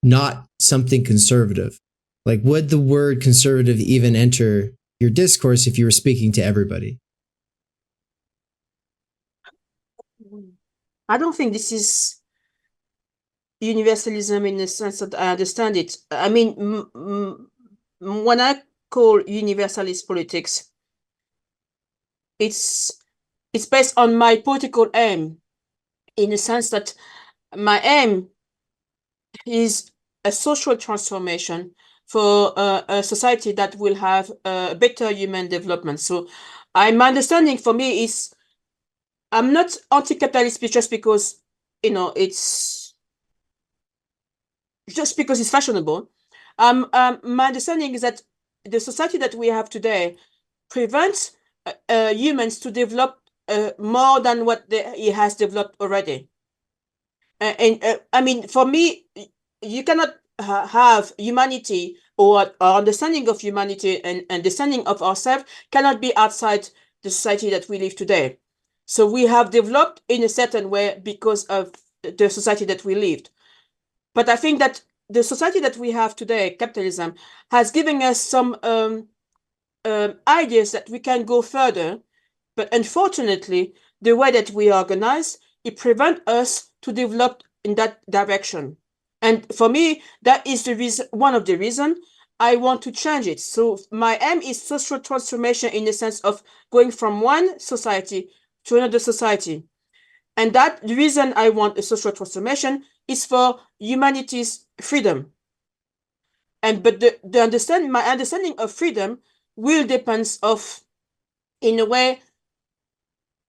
Speaker 1: not something conservative? Like, would the word conservative even enter your discourse if you were speaking to everybody?
Speaker 2: I don't think this is universalism in the sense that I understand it. I mean, when I call universalist politics, it's based on my political aim, in the sense that my aim is a social transformation for a society that will have a better human development. So my understanding for me is, I'm not anti-capitalist just because, it's just because it's fashionable. My understanding is that the society that we have today prevents humans to develop more than what it has developed already. I mean, for me, you cannot have humanity, or our understanding of humanity and understanding of ourselves cannot be outside the society that we live today. So we have developed in a certain way because of the society that we lived. But I think that the society that we have today, capitalism, has given us some ideas that we can go further. But unfortunately, the way that we organize, it prevents us to develop in that direction. And for me, that is the reason, one of the reasons I want to change it. So my aim is social transformation in the sense of going from one society to another society. And that the reason I want a social transformation is for humanity's freedom. But my understanding of freedom will depend in a way,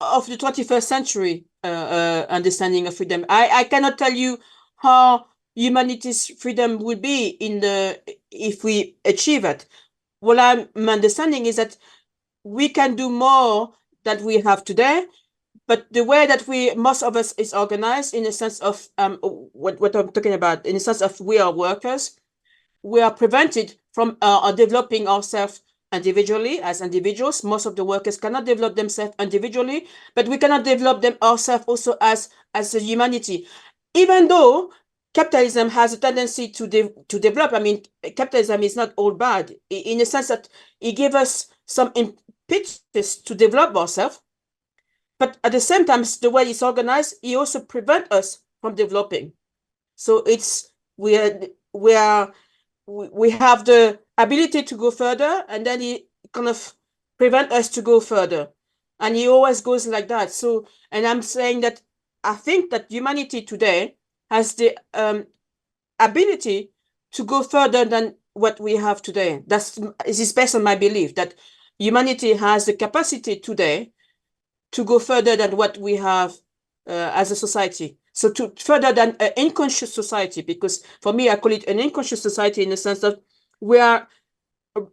Speaker 2: of the 21st century understanding of freedom. I cannot tell you how humanity's freedom will be if we achieve it. What I'm understanding is that we can do more than we have today, but the way that most of us is organized, in a sense of what I'm talking about, in a sense of we are workers, we are prevented from developing ourselves individually as individuals. Most of the workers cannot develop themselves individually, but we cannot develop them ourselves also as a humanity. Even though capitalism has a tendency to develop, I mean, capitalism is not all bad, in a sense that it gives us some impetus to develop ourselves. But at the same time, the way it's organized, it also prevents us from developing. So we have the ability to go further, and then it kind of prevent us to go further, and it always goes like that. So, and I'm saying that I think that humanity today has the ability to go further than what we have today. This is based on my belief that humanity has the capacity today to go further than what we have as a society. So to further than an unconscious society, because for me, I call it an unconscious society in the sense that we are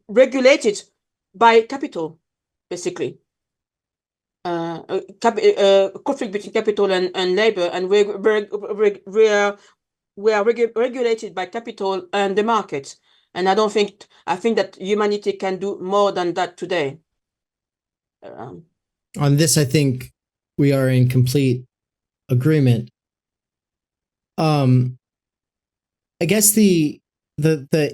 Speaker 2: regulated by capital, basically. Conflict between capital and labor, and we are regulated by capital and the market. And I think that humanity can do more than that today.
Speaker 1: On this, I think we are in complete agreement. I guess the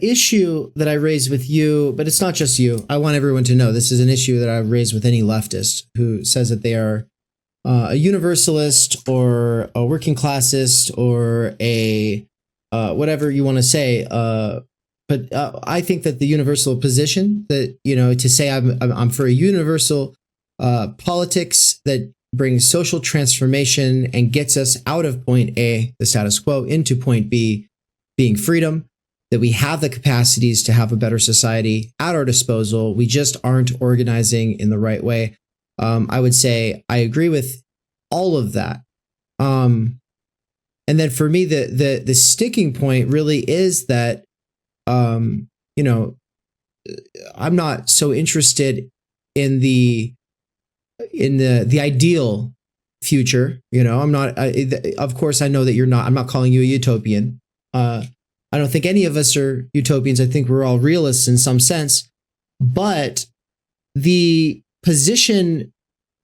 Speaker 1: issue that I raised with you, but it's not just you. I want everyone to know this is an issue that I raised with any leftist who says that they are a universalist or a working classist or a whatever you want to say. But I think that the universal position that, to say I'm for a universal politics that brings social transformation and gets us out of point A, the status quo, into point B, being freedom, that we have the capacities to have a better society at our disposal. We just aren't organizing in the right way. I would say I agree with all of that. And then for me, the sticking point really is that, I'm not so interested in the ideal future. I'm not, of course I know that you're not, I'm not calling you a utopian. I don't think any of us are utopians. I think we're all realists in some sense, but the position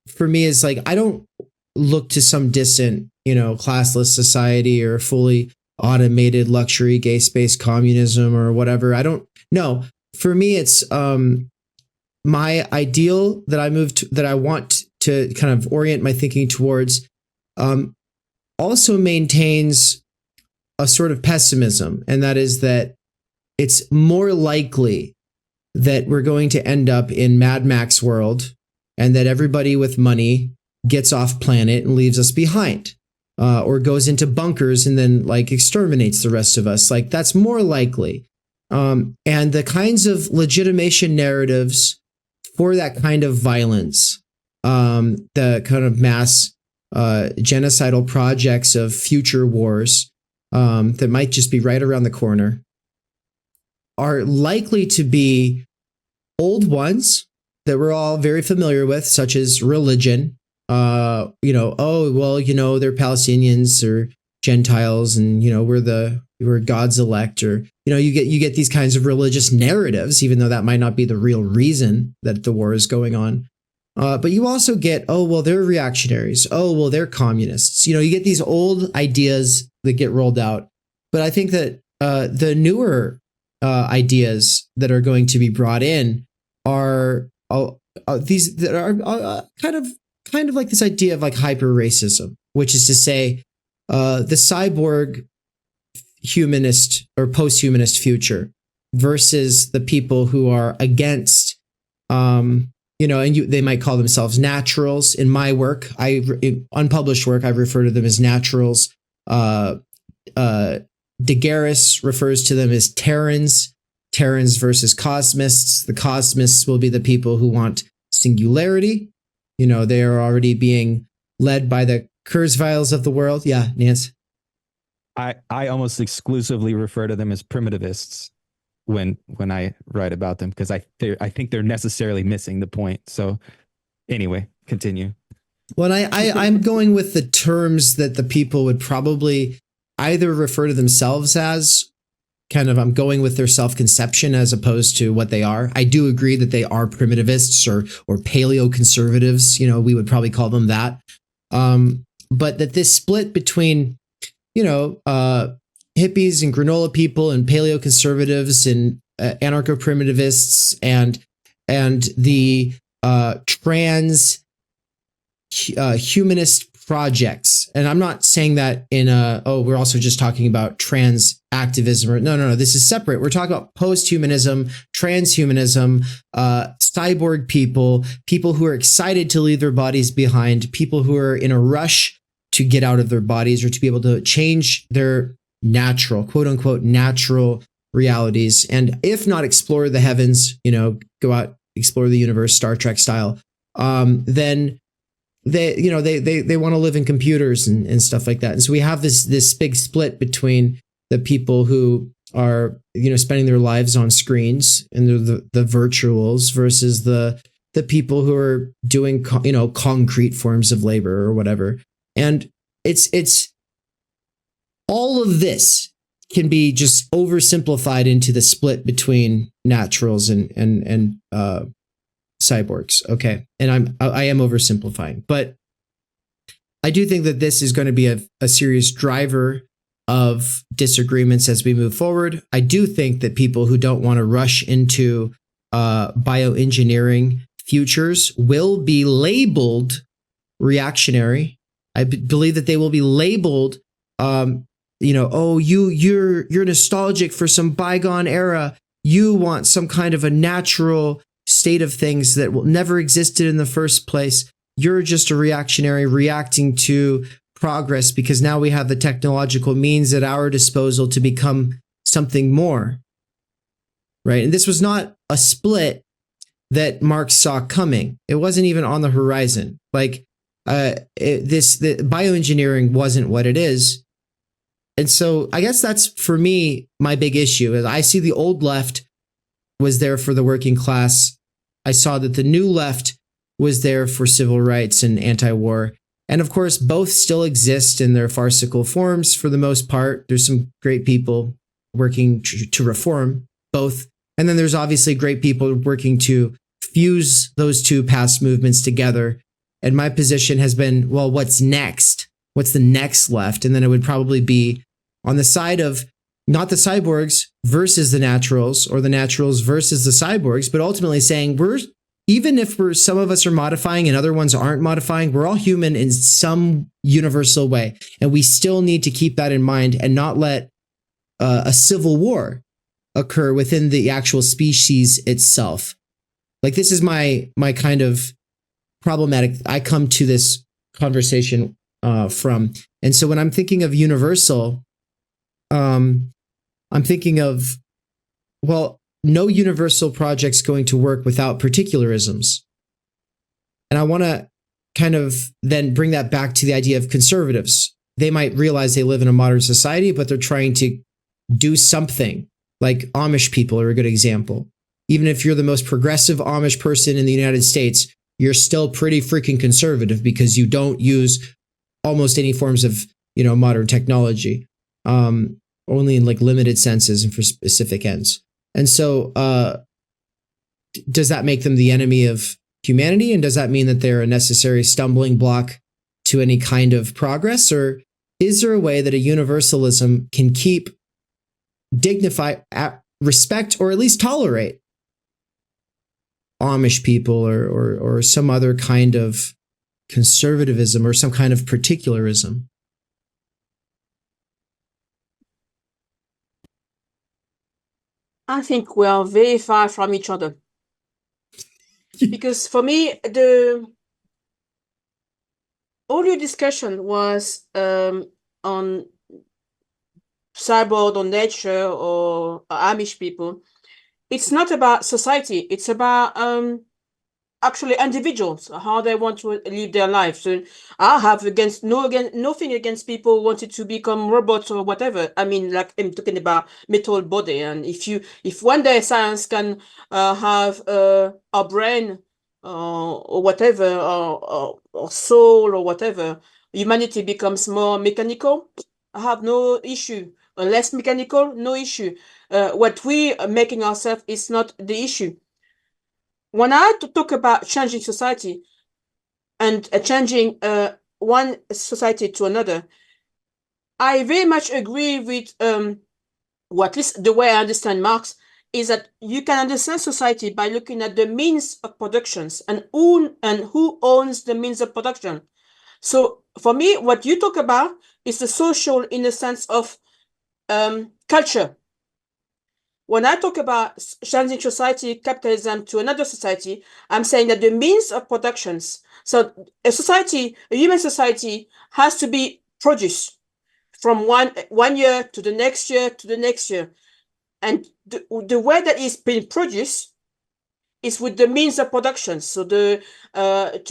Speaker 1: for me is like, I don't look to some distant, classless society or fully automated luxury, gay space communism or whatever. I don't know. For me, it's, my ideal that I want to kind of orient my thinking towards, also maintains a sort of pessimism. And that is that it's more likely that we're going to end up in Mad Max world and that everybody with money gets off planet and leaves us behind, or goes into bunkers and then like exterminates the rest of us. Like that's more likely. And the kinds of legitimation narratives for that kind of violence, the kind of mass genocidal projects of future wars that might just be right around the corner, are likely to be old ones that we're all very familiar with, such as religion. They're Palestinians or Gentiles, and we're God's elect, or you get these kinds of religious narratives, even though that might not be the real reason that the war is going on. But you also get, they're reactionaries. They're communists. You get these old ideas that get rolled out. But I think that the newer ideas that are going to be brought in are these that are kind of like this idea of like hyper racism, which is to say, the cyborg humanist or post-humanist future versus the people who are against, they might call themselves naturals. In my work, unpublished work, I refer to them as naturals. Daguerre's refers to them as Terrans versus cosmists. The cosmists will be the people who want singularity. They are already being led by the Kurzweils of the world. Yeah, Nance.
Speaker 3: I almost exclusively refer to them as primitivists when I write about them, because I think they're necessarily missing the point. So anyway, continue.
Speaker 1: Well, I'm going with the terms that the people would probably either refer to themselves as, I'm going with their self-conception as opposed to what they are. I do agree that they are primitivists or paleo-conservatives. We would probably call them that. But that this split between, hippies and granola people and paleo-conservatives and anarcho-primitivists and the trans humanist projects. And I'm not saying that in we're also just talking about trans activism. No. This is separate. We're talking about post-humanism, transhumanism, cyborg people who are excited to leave their bodies behind, people who are in a rush to get out of their bodies or to be able to change their natural, quote unquote, natural realities. And if not explore the heavens, go out, explore the universe, Star Trek style, then they want to live in computers and stuff like that. And so we have this big split between the people who are, spending their lives on screens and the virtuals versus the people who are doing, concrete forms of labor or whatever. And it's all of this can be just oversimplified into the split between naturals and cyborgs. Okay. And I am oversimplifying, but I do think that this is going to be a serious driver of disagreements as we move forward. I do think that people who don't want to rush into bioengineering futures will be labeled reactionary. I believe that they will be labeled, you're nostalgic for some bygone era. You want some kind of a natural state of things that will never existed in the first place. You're just a reactionary reacting to progress because now we have the technological means at our disposal to become something more. Right? And this was not a split that Marx saw coming. It wasn't even on the horizon. Like the bioengineering wasn't what it is. And so I guess that's, for me, my big issue is I see the old left was there for the working class. I saw that the new left was there for civil rights and anti-war. And of course, both still exist in their farcical forms for the most part. There's some great people working to reform both. And then there's obviously great people working to fuse those two past movements together. And my position has been, well, what's next? What's the next left? And then it would probably be on the side of not the cyborgs versus the naturals, or the naturals versus the cyborgs, but ultimately saying even if some of us are modifying and other ones aren't modifying, we're all human in some universal way. And we still need to keep that in mind and not let a civil war occur within the actual species itself. Like, this is my kind of problematic I come to this conversation from. And so when I'm thinking of universal, I'm thinking of, well, no universal project's going to work without particularisms. And I want to kind of then bring that back to the idea of conservatives. They might realize they live in a modern society, but they're trying to do something. Like Amish people are a good example. Even if you're the most progressive Amish person in the United States, you're still pretty freaking conservative because you don't use almost any forms of, modern technology, only in like limited senses and for specific ends. And so does that make them the enemy of humanity? And does that mean that they're a necessary stumbling block to any kind of progress? Or is there a way that a universalism can keep, dignify, respect, or at least tolerate Amish people or some other kind of conservatism or some kind of particularism?
Speaker 2: I think we are very far from each other. Because for me, all your discussion was on cyborg or nature or Amish people. It's not about society. It's about actually individuals, how they want to live their lives. So I have nothing against people who wanted to become robots or whatever. I mean, like, I'm talking about metal body. And if one day science can have a brain or whatever, or soul or whatever, humanity becomes more mechanical, I have no issue. Less mechanical, no issue. What we are making ourselves is not the issue. When I talk about changing society and changing one society to another, I very much agree with at least the way I understand Marx, is that you can understand society by looking at the means of productions and who owns the means of production. So for me, what you talk about is the social in the sense of culture. When I talk about changing society, capitalism to another society, I'm saying that the means of productions, so a human society has to be produced from one year to the next year to the next year. And the way that it's being produced is with the means of production. So to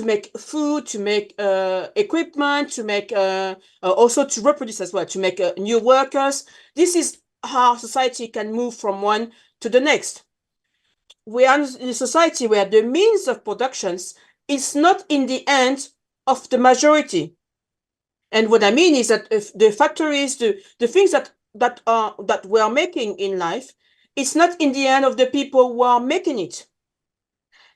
Speaker 2: make food, to make equipment, to make also to reproduce as well, to make new workers. This is how society can move from one to the next. We are in a society where the means of productions is not in the hands of the majority. And what I mean is that if the factories, the things that we are making in life, it's not in the hand of the people who are making it.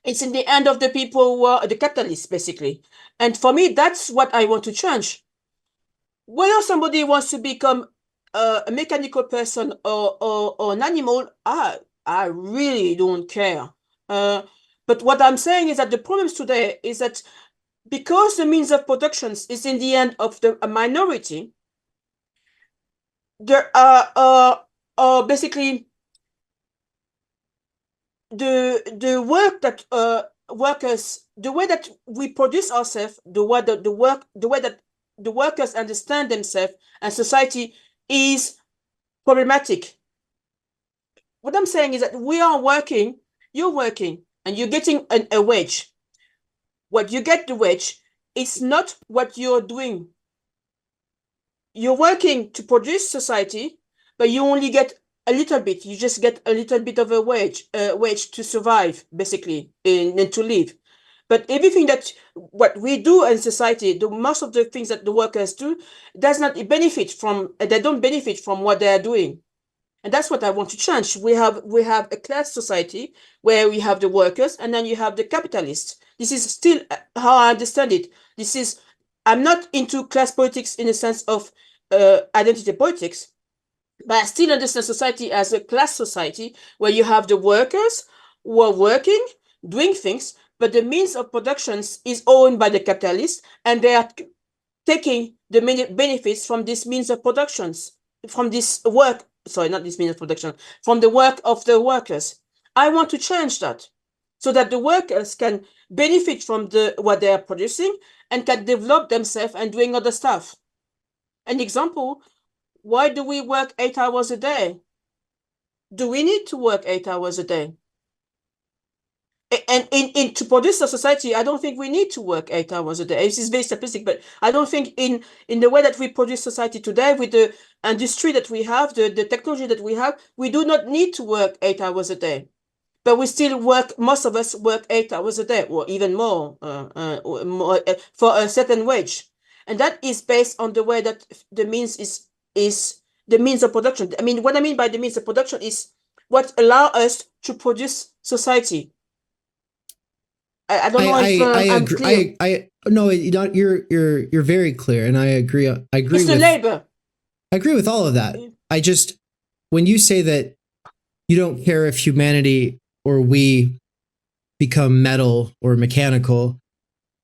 Speaker 2: It's in the hand of the people who are the capitalists, basically. And for me, that's what I want to change. Whether somebody wants to become a mechanical person or an animal, I really don't care. But what I'm saying is that the problems today is that because the means of production is in the hand of a minority, there are basically the work that workers, the way that we produce ourselves, the way that the workers understand themselves and society is problematic. What I'm saying is that we are working, you're working, and you're getting a wage. What you get the wage is not what you're doing. You're working to produce society, but you only get a little bit. You just get a little bit of a wage to survive, basically, and to live. But everything that what we do in society, most of the things that the workers do, does not benefit from. They don't benefit from what they are doing. And that's what I want to change. We have a class society where we have the workers and then you have the capitalists. This is still how I understand it. I'm not into class politics in the sense of identity politics, but I still understand society as a class society where you have the workers who are working, doing things, but the means of production is owned by the capitalists and they are taking the benefits from this means of productions, from this work. Sorry, not this means of production, from the work of the workers. I want to change that so that the workers can benefit from what they are producing and can develop themselves and doing other stuff. An example, why do we work 8 hours a day? Do we need to work 8 hours a day? And to produce a society, I don't think we need to work 8 hours a day. This is very simplistic, but I don't think in the way that we produce society today, with the industry that we have, the technology that we have, we do not need to work 8 hours a day. But we still work, most of us work 8 hours a day, or even more, for a certain wage. And that is based on the way that the means is the means of production. I mean, what I mean by the means of production is what allow us to produce society. I don't know if I'm clear.
Speaker 1: No, you're very clear, and I agree.
Speaker 2: It's the labor.
Speaker 1: I agree with all of that. When you say that you don't care if humanity or we become metal or mechanical,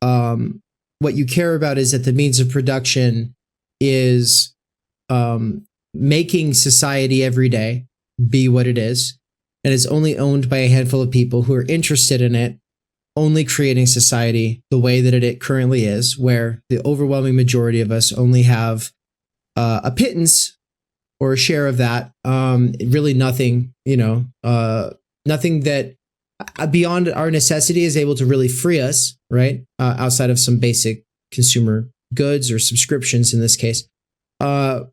Speaker 1: what you care about is that the means of production is making society every day be what it is, and is only owned by a handful of people who are interested in it, only creating society the way that it currently is, where the overwhelming majority of us only have a pittance or a share of that. Really nothing, nothing that beyond our necessity is able to really free us, right? Outside of some basic consumer goods or subscriptions in this case. I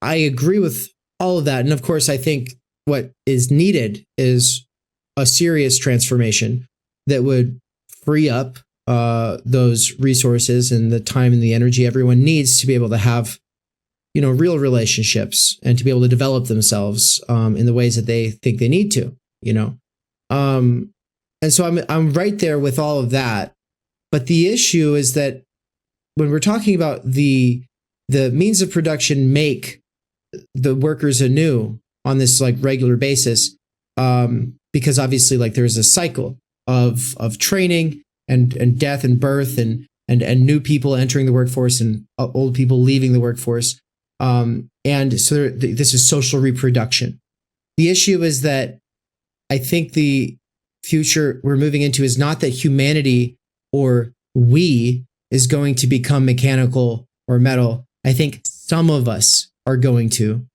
Speaker 1: agree with all of that. And of course, I think what is needed is a serious transformation that would free up those resources and the time and the energy everyone needs to be able to have, real relationships and to be able to develop themselves in the ways that they think they need to, and so I'm right there with all of that. But the issue is that when we're talking about the means of production make the workers anew on this regular basis, because obviously there's a cycle of training and death and birth and new people entering the workforce and old people leaving the workforce. And so this is social reproduction. The issue is that I think the future we're moving into is not that humanity or we is going to become mechanical or metal. I think some of us are going to,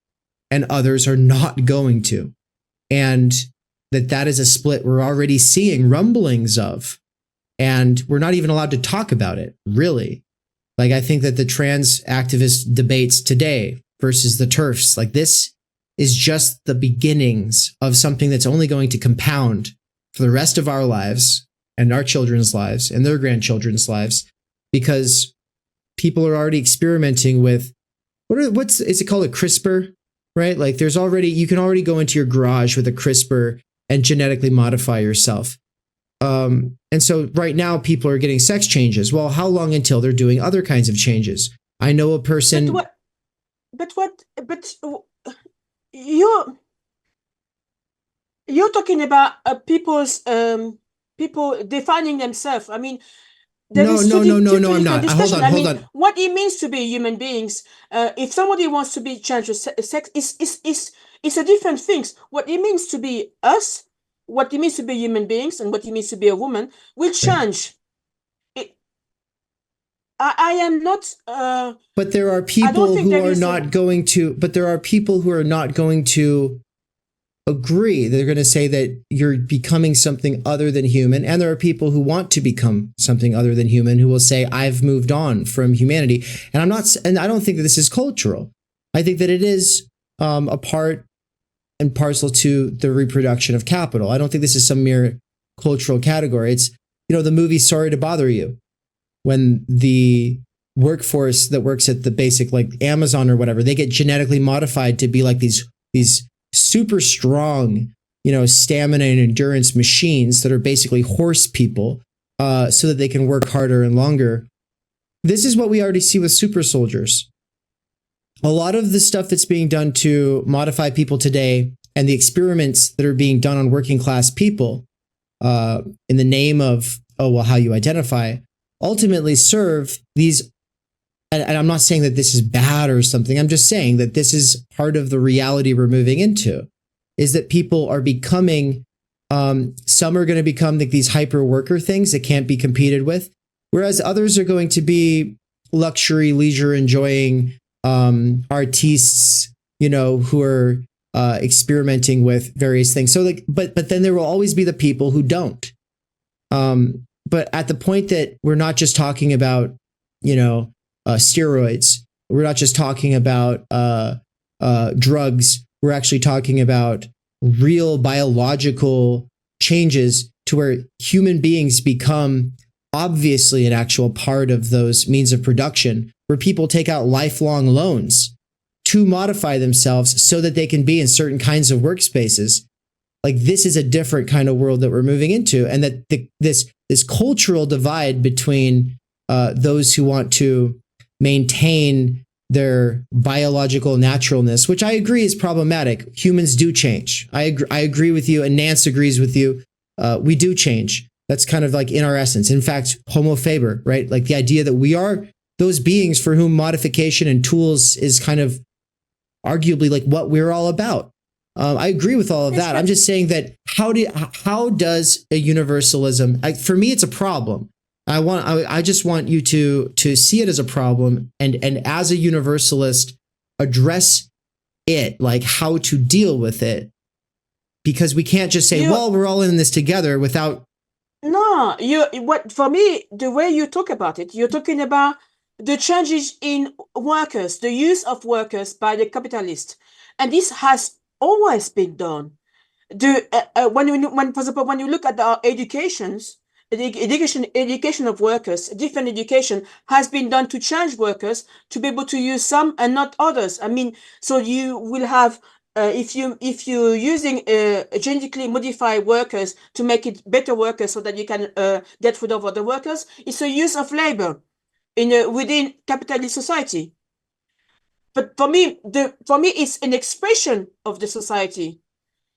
Speaker 1: and others are not going to. And that is a split we're already seeing rumblings of, and we're not even allowed to talk about it, really. I think that the trans activist debates today versus the TERFs, this is just the beginnings of something that's only going to compound for the rest of our lives and our children's lives and their grandchildren's lives, because people are already experimenting with is it called, a CRISPR, right? You can already go into your garage with a CRISPR and genetically modify yourself. And so right now people are getting sex changes. Well, how long until they're doing other kinds of changes? I know a person.
Speaker 2: But you're talking about people defining themselves. I mean,
Speaker 1: No, I'm not. Hold on.
Speaker 2: What it means to be human beings. If somebody wants to be changed sex, it's a different thing. What it means to be us what it means to be human beings and what it means to be a woman will change. I am not.
Speaker 1: But there are people who are not going to. But there are people who are not going to agree. They're going to say that you're becoming something other than human, and there are people who want to become something other than human who will say, "I've moved on from humanity." And I'm not. And I don't think that this is cultural. I think that it is a part and parcel to the reproduction of capital. I don't think this is some mere cultural category. It's, the movie Sorry to Bother You, when the workforce that works at the basic, like Amazon or whatever, they get genetically modified to be like these super strong, stamina and endurance machines that are basically horse people, so that they can work harder and longer. This is what we already see with super soldiers. A lot of the stuff that's being done to modify people today and the experiments that are being done on working class people, in the name of, how you identify, ultimately serve these. And I'm not saying that this is bad or something. I'm just saying that this is part of the reality we're moving into, is that people are becoming, some are going to become like these hyper worker things that can't be competed with, whereas others are going to be luxury, leisure enjoying artists, who are experimenting with various things. So but then there will always be the people who don't. But at the point that we're not just talking about, steroids, we're not just talking about drugs, we're actually talking about real biological changes to where human beings become obviously an actual part of those means of production, where people take out lifelong loans to modify themselves so that they can be in certain kinds of workspaces. Like, this is a different kind of world that we're moving into, and that this cultural divide between those who want to maintain their biological naturalness, which I agree is problematic. Humans do change. I agree with you, and Nance agrees with you. We do change. That's kind of like in our essence. In fact, homo faber, right? Like the idea that we are those beings for whom modification and tools is kind of arguably like what we're all about. I agree with all of that. I'm just saying that how does a universalism, for me, it's a problem. I just want you to see it as a problem, and as a universalist, address it, like how to deal with it, because we can't just say, well, we're all in this together without.
Speaker 2: No, for me, the way you talk about it, you're talking about the changes in workers, the use of workers by the capitalist, and this has always been done. For example, when you look at our education of workers, different education has been done to change workers to be able to use some and not others. I mean, so you will have, if you're using genetically modified workers to make it better workers so that you can get rid of other workers, it's a use of labor within capitalist society. But for me, it's an expression of the society.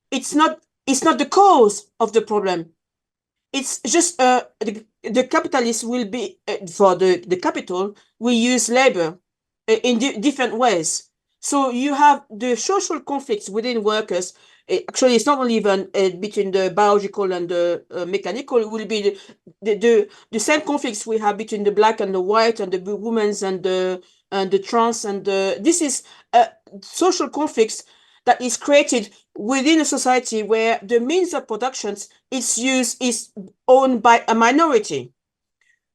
Speaker 2: It's not the cause of the problem. It's just the capitalists will be for the capital will use labor in different ways. So you have the social conflicts within workers. Actually, it's not only even between the biological and the mechanical. It will be the same conflicts we have between the black and the white, and the women's and the trans, and this is social conflicts that is created within a society where the means of production is owned by a minority.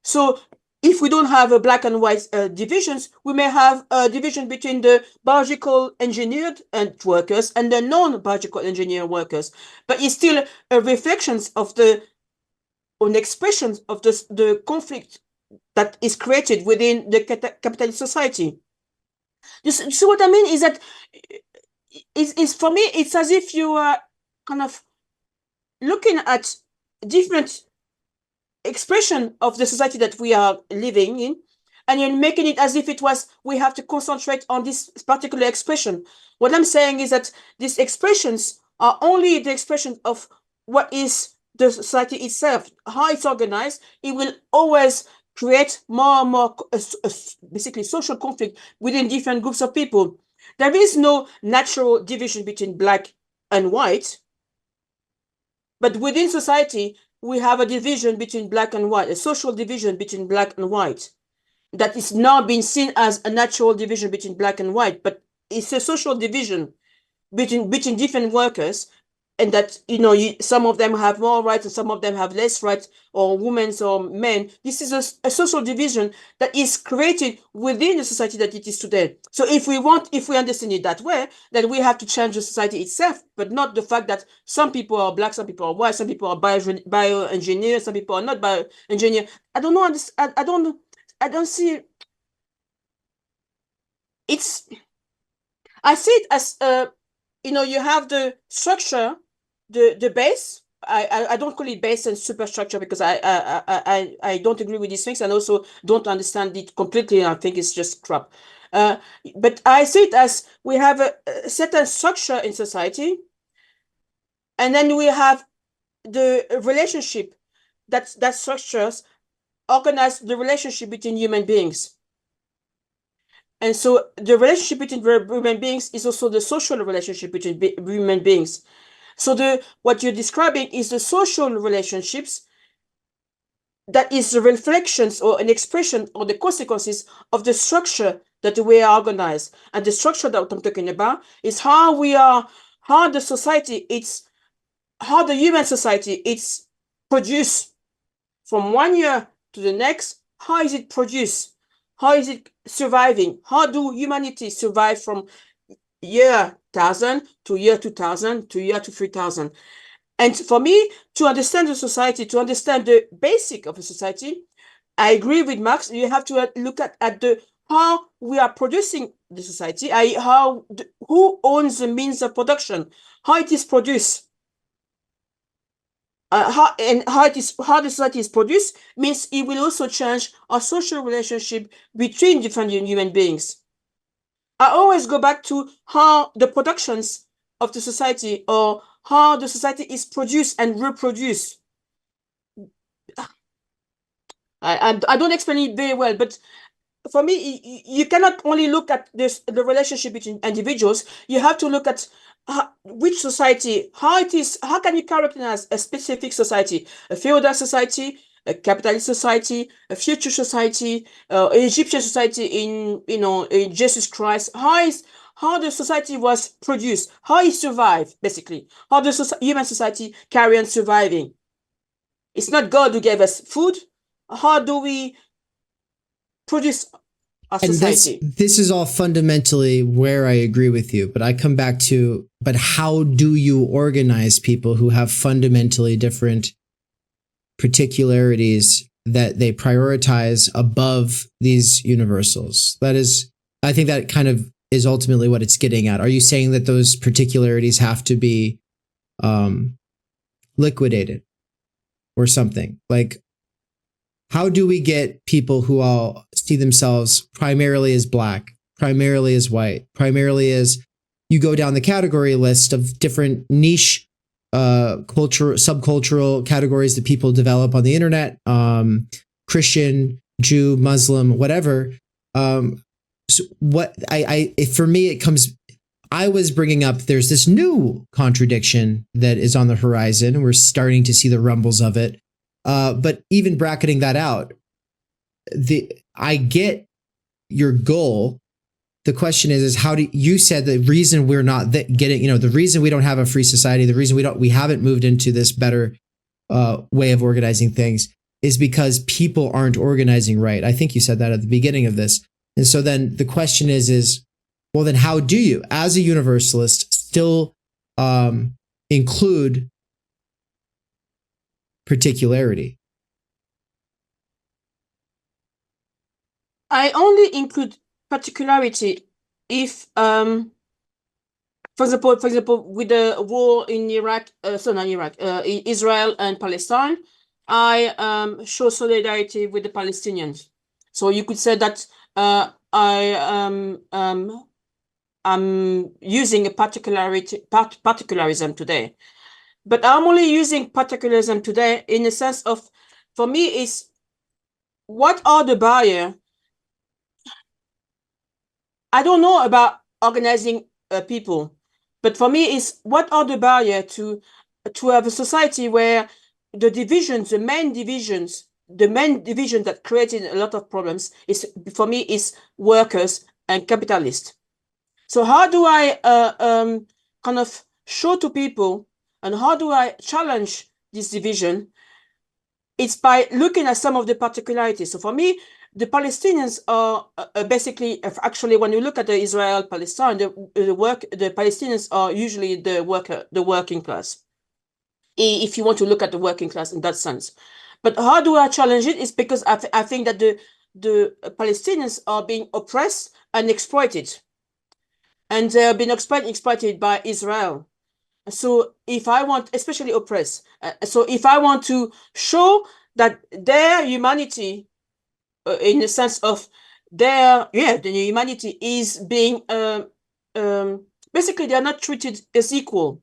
Speaker 2: So if we don't have a black and white divisions, we may have a division between the biological engineered workers and the non-biological engineered workers. But it's still a reflection of an expression of the conflict that is created within the capitalist society. So what I mean is that is for me, it's as if you are kind of looking at different expression of the society that we are living in, and you're making it as if it was, we have to concentrate on this particular expression. What I'm saying is that these expressions are only the expression of what is the society itself, how it's organized. It will always create more and more basically social conflict within different groups of people. There is no natural division between black and white. But within society, we have a division between black and white, a social division between black and white that is now being seen as a natural division between black and white, but it's a social division between different workers, and that some of them have more rights and some of them have less rights, or women or men. This is a social division that is created within the society that it is today. So if we understand it that way, then we have to change the society itself, but not the fact that some people are black, some people are white, some people are bioengineers, some people are not bioengineers. I don't know. I don't see it's. I see it as you have the structure, the base. I don't call it base and superstructure because I don't agree with these things, and also don't understand it completely. I think it's just crap. But I see it as we have a certain structure in society, and then we have the relationship that structures organize the relationship between human beings. And so the relationship between human beings is also the social relationship between human beings. So what you're describing is the social relationships that is the reflections or an expression or the consequences of the structure that we are organized. And the structure that I'm talking about is how the society, how the human society, it's produced from one year to the next. How is it produced? How is it surviving? How do humanity survive from year 1000 to year 2000 to year 3000? And for me, to understand the society, to understand the basic of a society, I agree with Max. You have to look at how we are producing the society, who owns the means of production, how it is produced. How the society is produced means it will also change our social relationship between different human beings. I always go back to how the productions of the society, or how the society is produced and reproduced. I don't explain it very well, but for me, you cannot only look at the relationship between individuals. You have to look at which society, how can you characterize a specific society, a feudal society, a capitalist society, a future society, an Egyptian society in Jesus Christ. How the society was produced, how it survived, basically, how the human society carry on surviving. It's not God who gave us food. How do we produce a society?
Speaker 1: And this is all fundamentally where I agree with you, but I come back to, but how do you organize people who have fundamentally different particularities that they prioritize above these universals? That is, I think that kind of is ultimately what it's getting at. Are you saying that those particularities have to be liquidated or something? Like, how do we get people who all see themselves primarily as black, primarily as white, primarily as, you go down the category list of different niche subcultural categories that people develop on the internet, Christian, Jew, Muslim, whatever. So what for me, it comes, I was bringing up, there's this new contradiction that is on the horizon. We're starting to see the rumbles of it. But even bracketing that out, I get your goal. The question is how do you said the reason we're not getting, the reason we don't have a free society, the reason we haven't moved into this better way of organizing things is because people aren't organizing right. I think you said that at the beginning of this. And so then the question is, well, then how do you, as a universalist, still include particularity?
Speaker 2: I only include particularity if, for example, with the war in Iraq, Israel and Palestine, I show solidarity with the Palestinians. So you could say that I'm using a particularism today, but I'm only using particularism today in the sense of, for me, is what are the barriers? I don't know about organizing people, but for me, is what are the barriers to to have a society where the main division that created a lot of problems is, for me, is workers and capitalists. So how do I kind of show to people, and how do I challenge this division? It's by looking at some of the particularities. So for me, the Palestinians are basically, actually, when you look at the Israel-Palestine, the Palestinians are usually the working class, if you want to look at the working class in that sense. But how do I challenge it? It's because I think that the Palestinians are being oppressed and exploited. And they're being exploited by Israel. So if I want, especially oppressed, so if I want to show that their humanity, in the sense of the humanity is being, basically they're not treated as equal.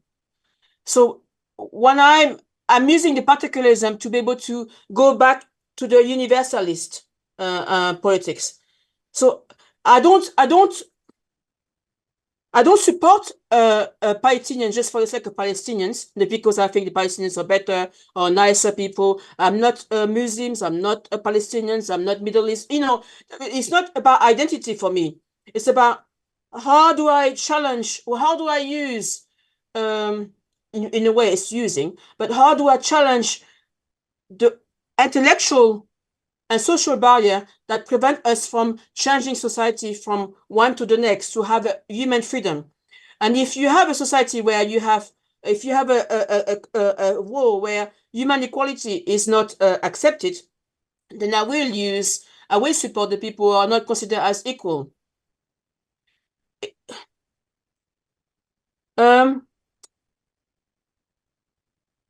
Speaker 2: So when I'm using the particularism to be able to go back to the universalist politics. So I don't support Palestinians just for the sake of Palestinians, because I think the Palestinians are better or nicer people. I'm not Muslims, I'm not Palestinians, I'm not Middle East. It's not about identity for me. It's about how do I challenge, or how do I use, in a way it's using, but how do I challenge the intellectual and social barrier that prevent us from changing society from one to the next, to have a human freedom. And if you have a society where if you have a war where human equality is not accepted, then I will support the people who are not considered as equal.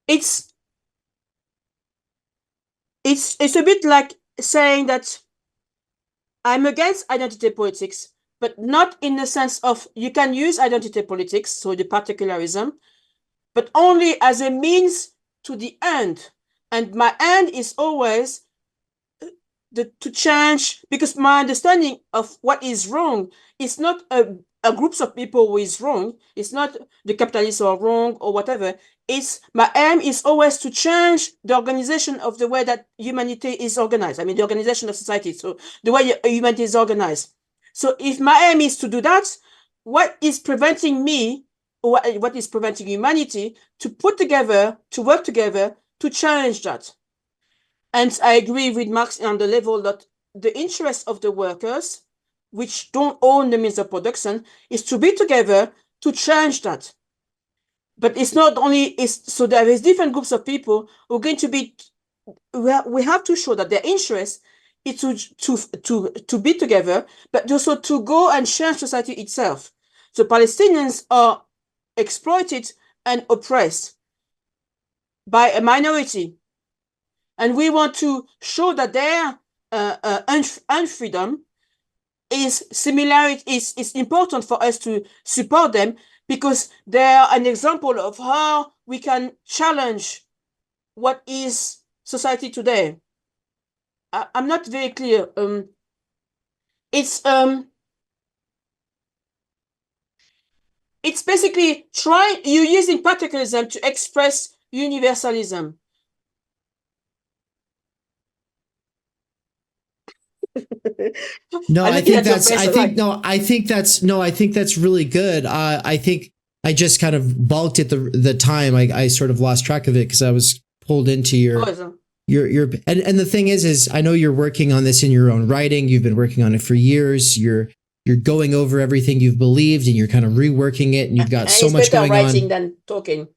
Speaker 2: It's a bit like saying that I'm against identity politics, but not in the sense of you can use identity politics, so the particularism, but only as a means to the end. And my end is always to change, because my understanding of what is wrong is not a group of people who is wrong. It's not the capitalists are wrong or whatever. It's my aim is always to change the organization of the way that humanity is organized. I mean, the organization of society. So the way humanity is organized. So if my aim is to do that, what is preventing me, or what is preventing humanity to work together to change that? And I agree with Marx on the level that the interest of the workers, which don't own the means of production, is to be together to change that. But it's not only, so there is different groups of people who are going to be, we have to show that their interest is to be together, but also to go and change society itself. So Palestinians are exploited and oppressed by a minority. And we want to show that their unfreedom is important for us to support them, because they are an example of how we can challenge what is society today. I'm not very clear. It's basically you're using particularism to express universalism.
Speaker 1: No, I think that's really good. I think I just kind of balked at the time. I sort of lost track of it because I was pulled into your and the thing is I know you're working on this in your own writing. You've been working on it for years. You're going over everything you've believed, and you're kind of reworking it, and you've got so much going on.
Speaker 2: It's better writing than talking.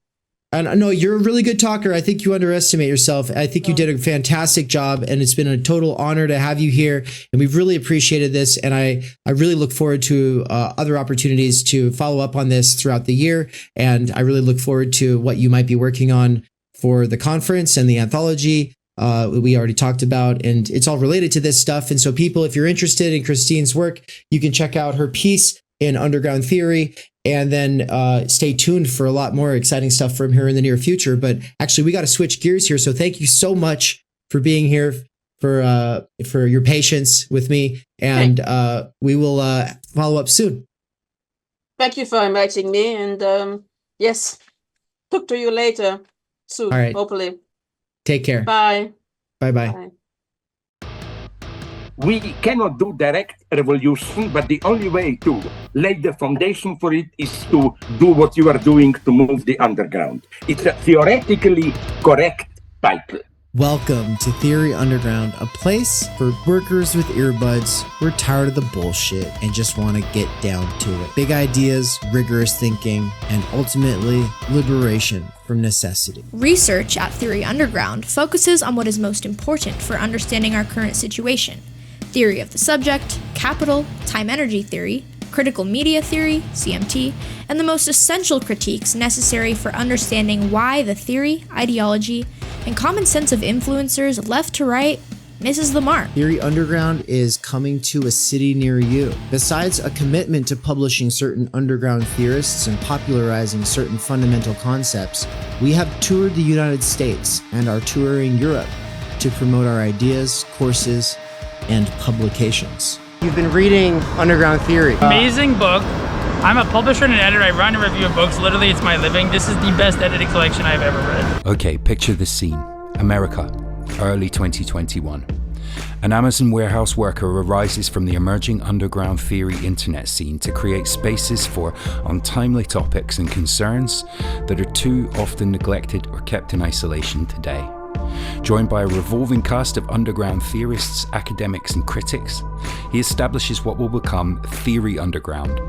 Speaker 1: And no, you're a really good talker. I think you underestimate yourself. I think you did a fantastic job, and it's been a total honor to have you here. And we've really appreciated this. And I really look forward to other opportunities to follow up on this throughout the year. And I really look forward to what you might be working on for the conference and the anthology we already talked about. And it's all related to this stuff. And so people, if you're interested in Christine's work, you can check out her piece in Underground Theory. And then stay tuned for a lot more exciting stuff from her in the near future. But actually, we got to switch gears here. So thank you so much for being here, for your patience with me. And we will follow up soon.
Speaker 2: Thank you for inviting me. And yes. talk to you later soon,
Speaker 1: All right.
Speaker 2: hopefully.
Speaker 1: Take care.
Speaker 2: Bye.
Speaker 1: Bye-bye.
Speaker 2: Bye.
Speaker 4: We cannot do direct revolution, but the only way to lay the foundation for it is to do what you are doing to move the underground. It's a theoretically correct title.
Speaker 1: Welcome to Theory Underground, a place for workers with earbuds who are tired of the bullshit and just want to get down to it. Big ideas, rigorous thinking, and ultimately liberation from necessity.
Speaker 5: Research at Theory Underground focuses on what is most important for understanding our current situation. Theory of the subject, capital, time-energy theory, critical media theory, CMT, and the most essential critiques necessary for understanding why the theory, ideology, and common sense of influencers left to right misses the mark.
Speaker 1: Theory Underground is coming to a city near you. Besides a commitment to publishing certain underground theorists and popularizing certain fundamental concepts, we have toured the United States and are touring Europe to promote our ideas, courses, and publications. You've been reading Underground Theory.
Speaker 6: Amazing book. I'm a publisher and an editor. I run and review books. Literally, it's my living. This is the best edited collection I've ever read.
Speaker 7: Okay, picture this scene. America, early 2021. An Amazon warehouse worker arises from the emerging underground theory internet scene to create spaces for untimely topics and concerns that are too often neglected or kept in isolation today. Joined by a revolving cast of underground theorists, academics, and critics, he establishes what will become Theory Underground,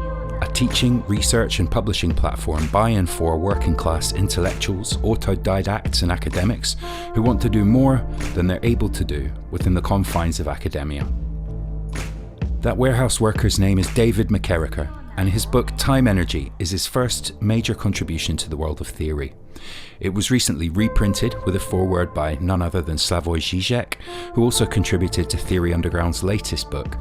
Speaker 7: a teaching, research, and publishing platform by and for working-class intellectuals, autodidacts, and academics who want to do more than they're able to do within the confines of academia. That warehouse worker's name is David McKerracher, and his book Timenergy is his first major contribution to the world of theory. It was recently reprinted with a foreword by none other than Slavoj Žižek, who also contributed to Theory Underground's latest book.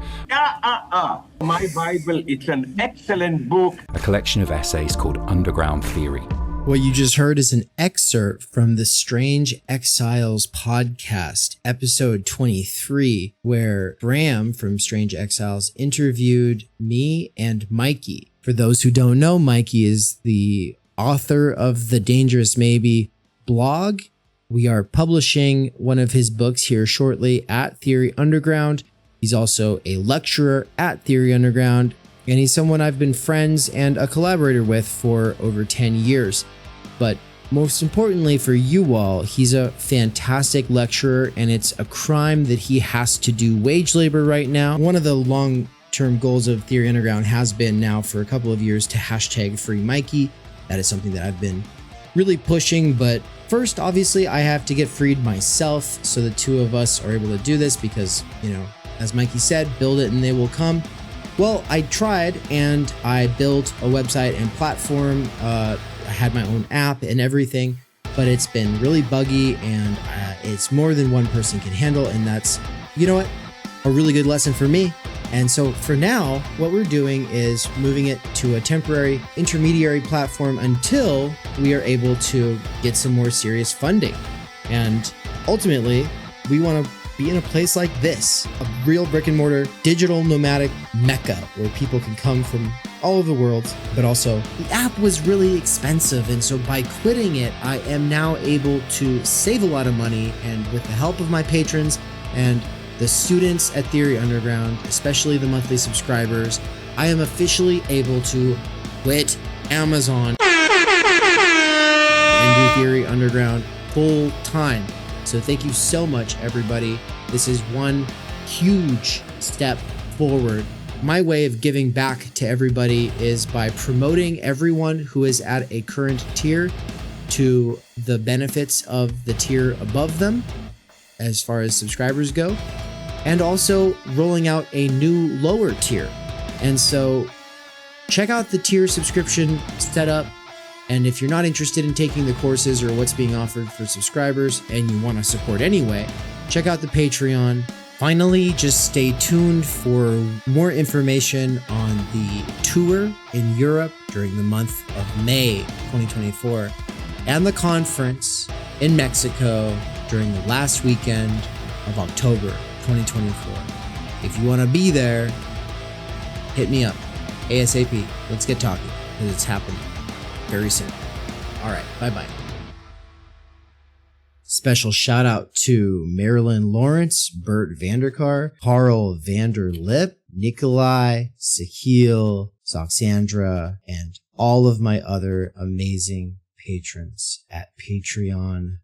Speaker 4: My Bible, it's an excellent book.
Speaker 7: A collection of essays called Underground Theory.
Speaker 1: What you just heard is an excerpt from the Strange Exiles podcast, episode 23, where Bram from Strange Exiles interviewed me and Mikey. For those who don't know, Mikey is the author of the Dangerous Maybe blog. We are publishing one of his books here shortly at Theory Underground. He's also a lecturer at Theory Underground, and he's someone I've been friends and a collaborator with for over 10 years. But most importantly for you all, he's a fantastic lecturer, and it's a crime that he has to do wage labor right now. One of the long-term goals of Theory Underground has been now for a couple of years to hashtag free Mikey. That is something that I've been really pushing, but first, obviously, I have to get freed myself, so the two of us are able to do this because, as Mikey said, build it and they will come. Well, I tried and I built a website and platform. I had my own app and everything, but it's been really buggy and it's more than one person can handle, and that's, a really good lesson for me. And so for now, what we're doing is moving it to a temporary intermediary platform until we are able to get some more serious funding. And ultimately, we want to be in a place like this, a real brick and mortar digital nomadic mecca where people can come from all over the world. But also, the app was really expensive, and so by quitting it, I am now able to save a lot of money, and with the help of my patrons and the students at Theory Underground, especially the monthly subscribers, I am officially able to quit Amazon and do Theory Underground full time. So thank you so much, everybody. This is one huge step forward. My way of giving back to everybody is by promoting everyone who is at a current tier to the benefits of the tier above them as far as subscribers go, and also rolling out a new lower tier. And so check out the tier subscription setup. And if you're not interested in taking the courses or what's being offered for subscribers and you want to support anyway, check out the Patreon. Finally, just stay tuned for more information on the tour in Europe during the month of May 2024 and the conference in Mexico during the last weekend of October 2024. If you want to be there, hit me up ASAP. Let's get talking because it's happening very soon. All right. Bye-bye. Special shout out to Marilyn Lawrence, Bert Vanderkar, Carl Vanderlip, Nikolai, Sahil, Soxandra, and all of my other amazing patrons at patreon.com.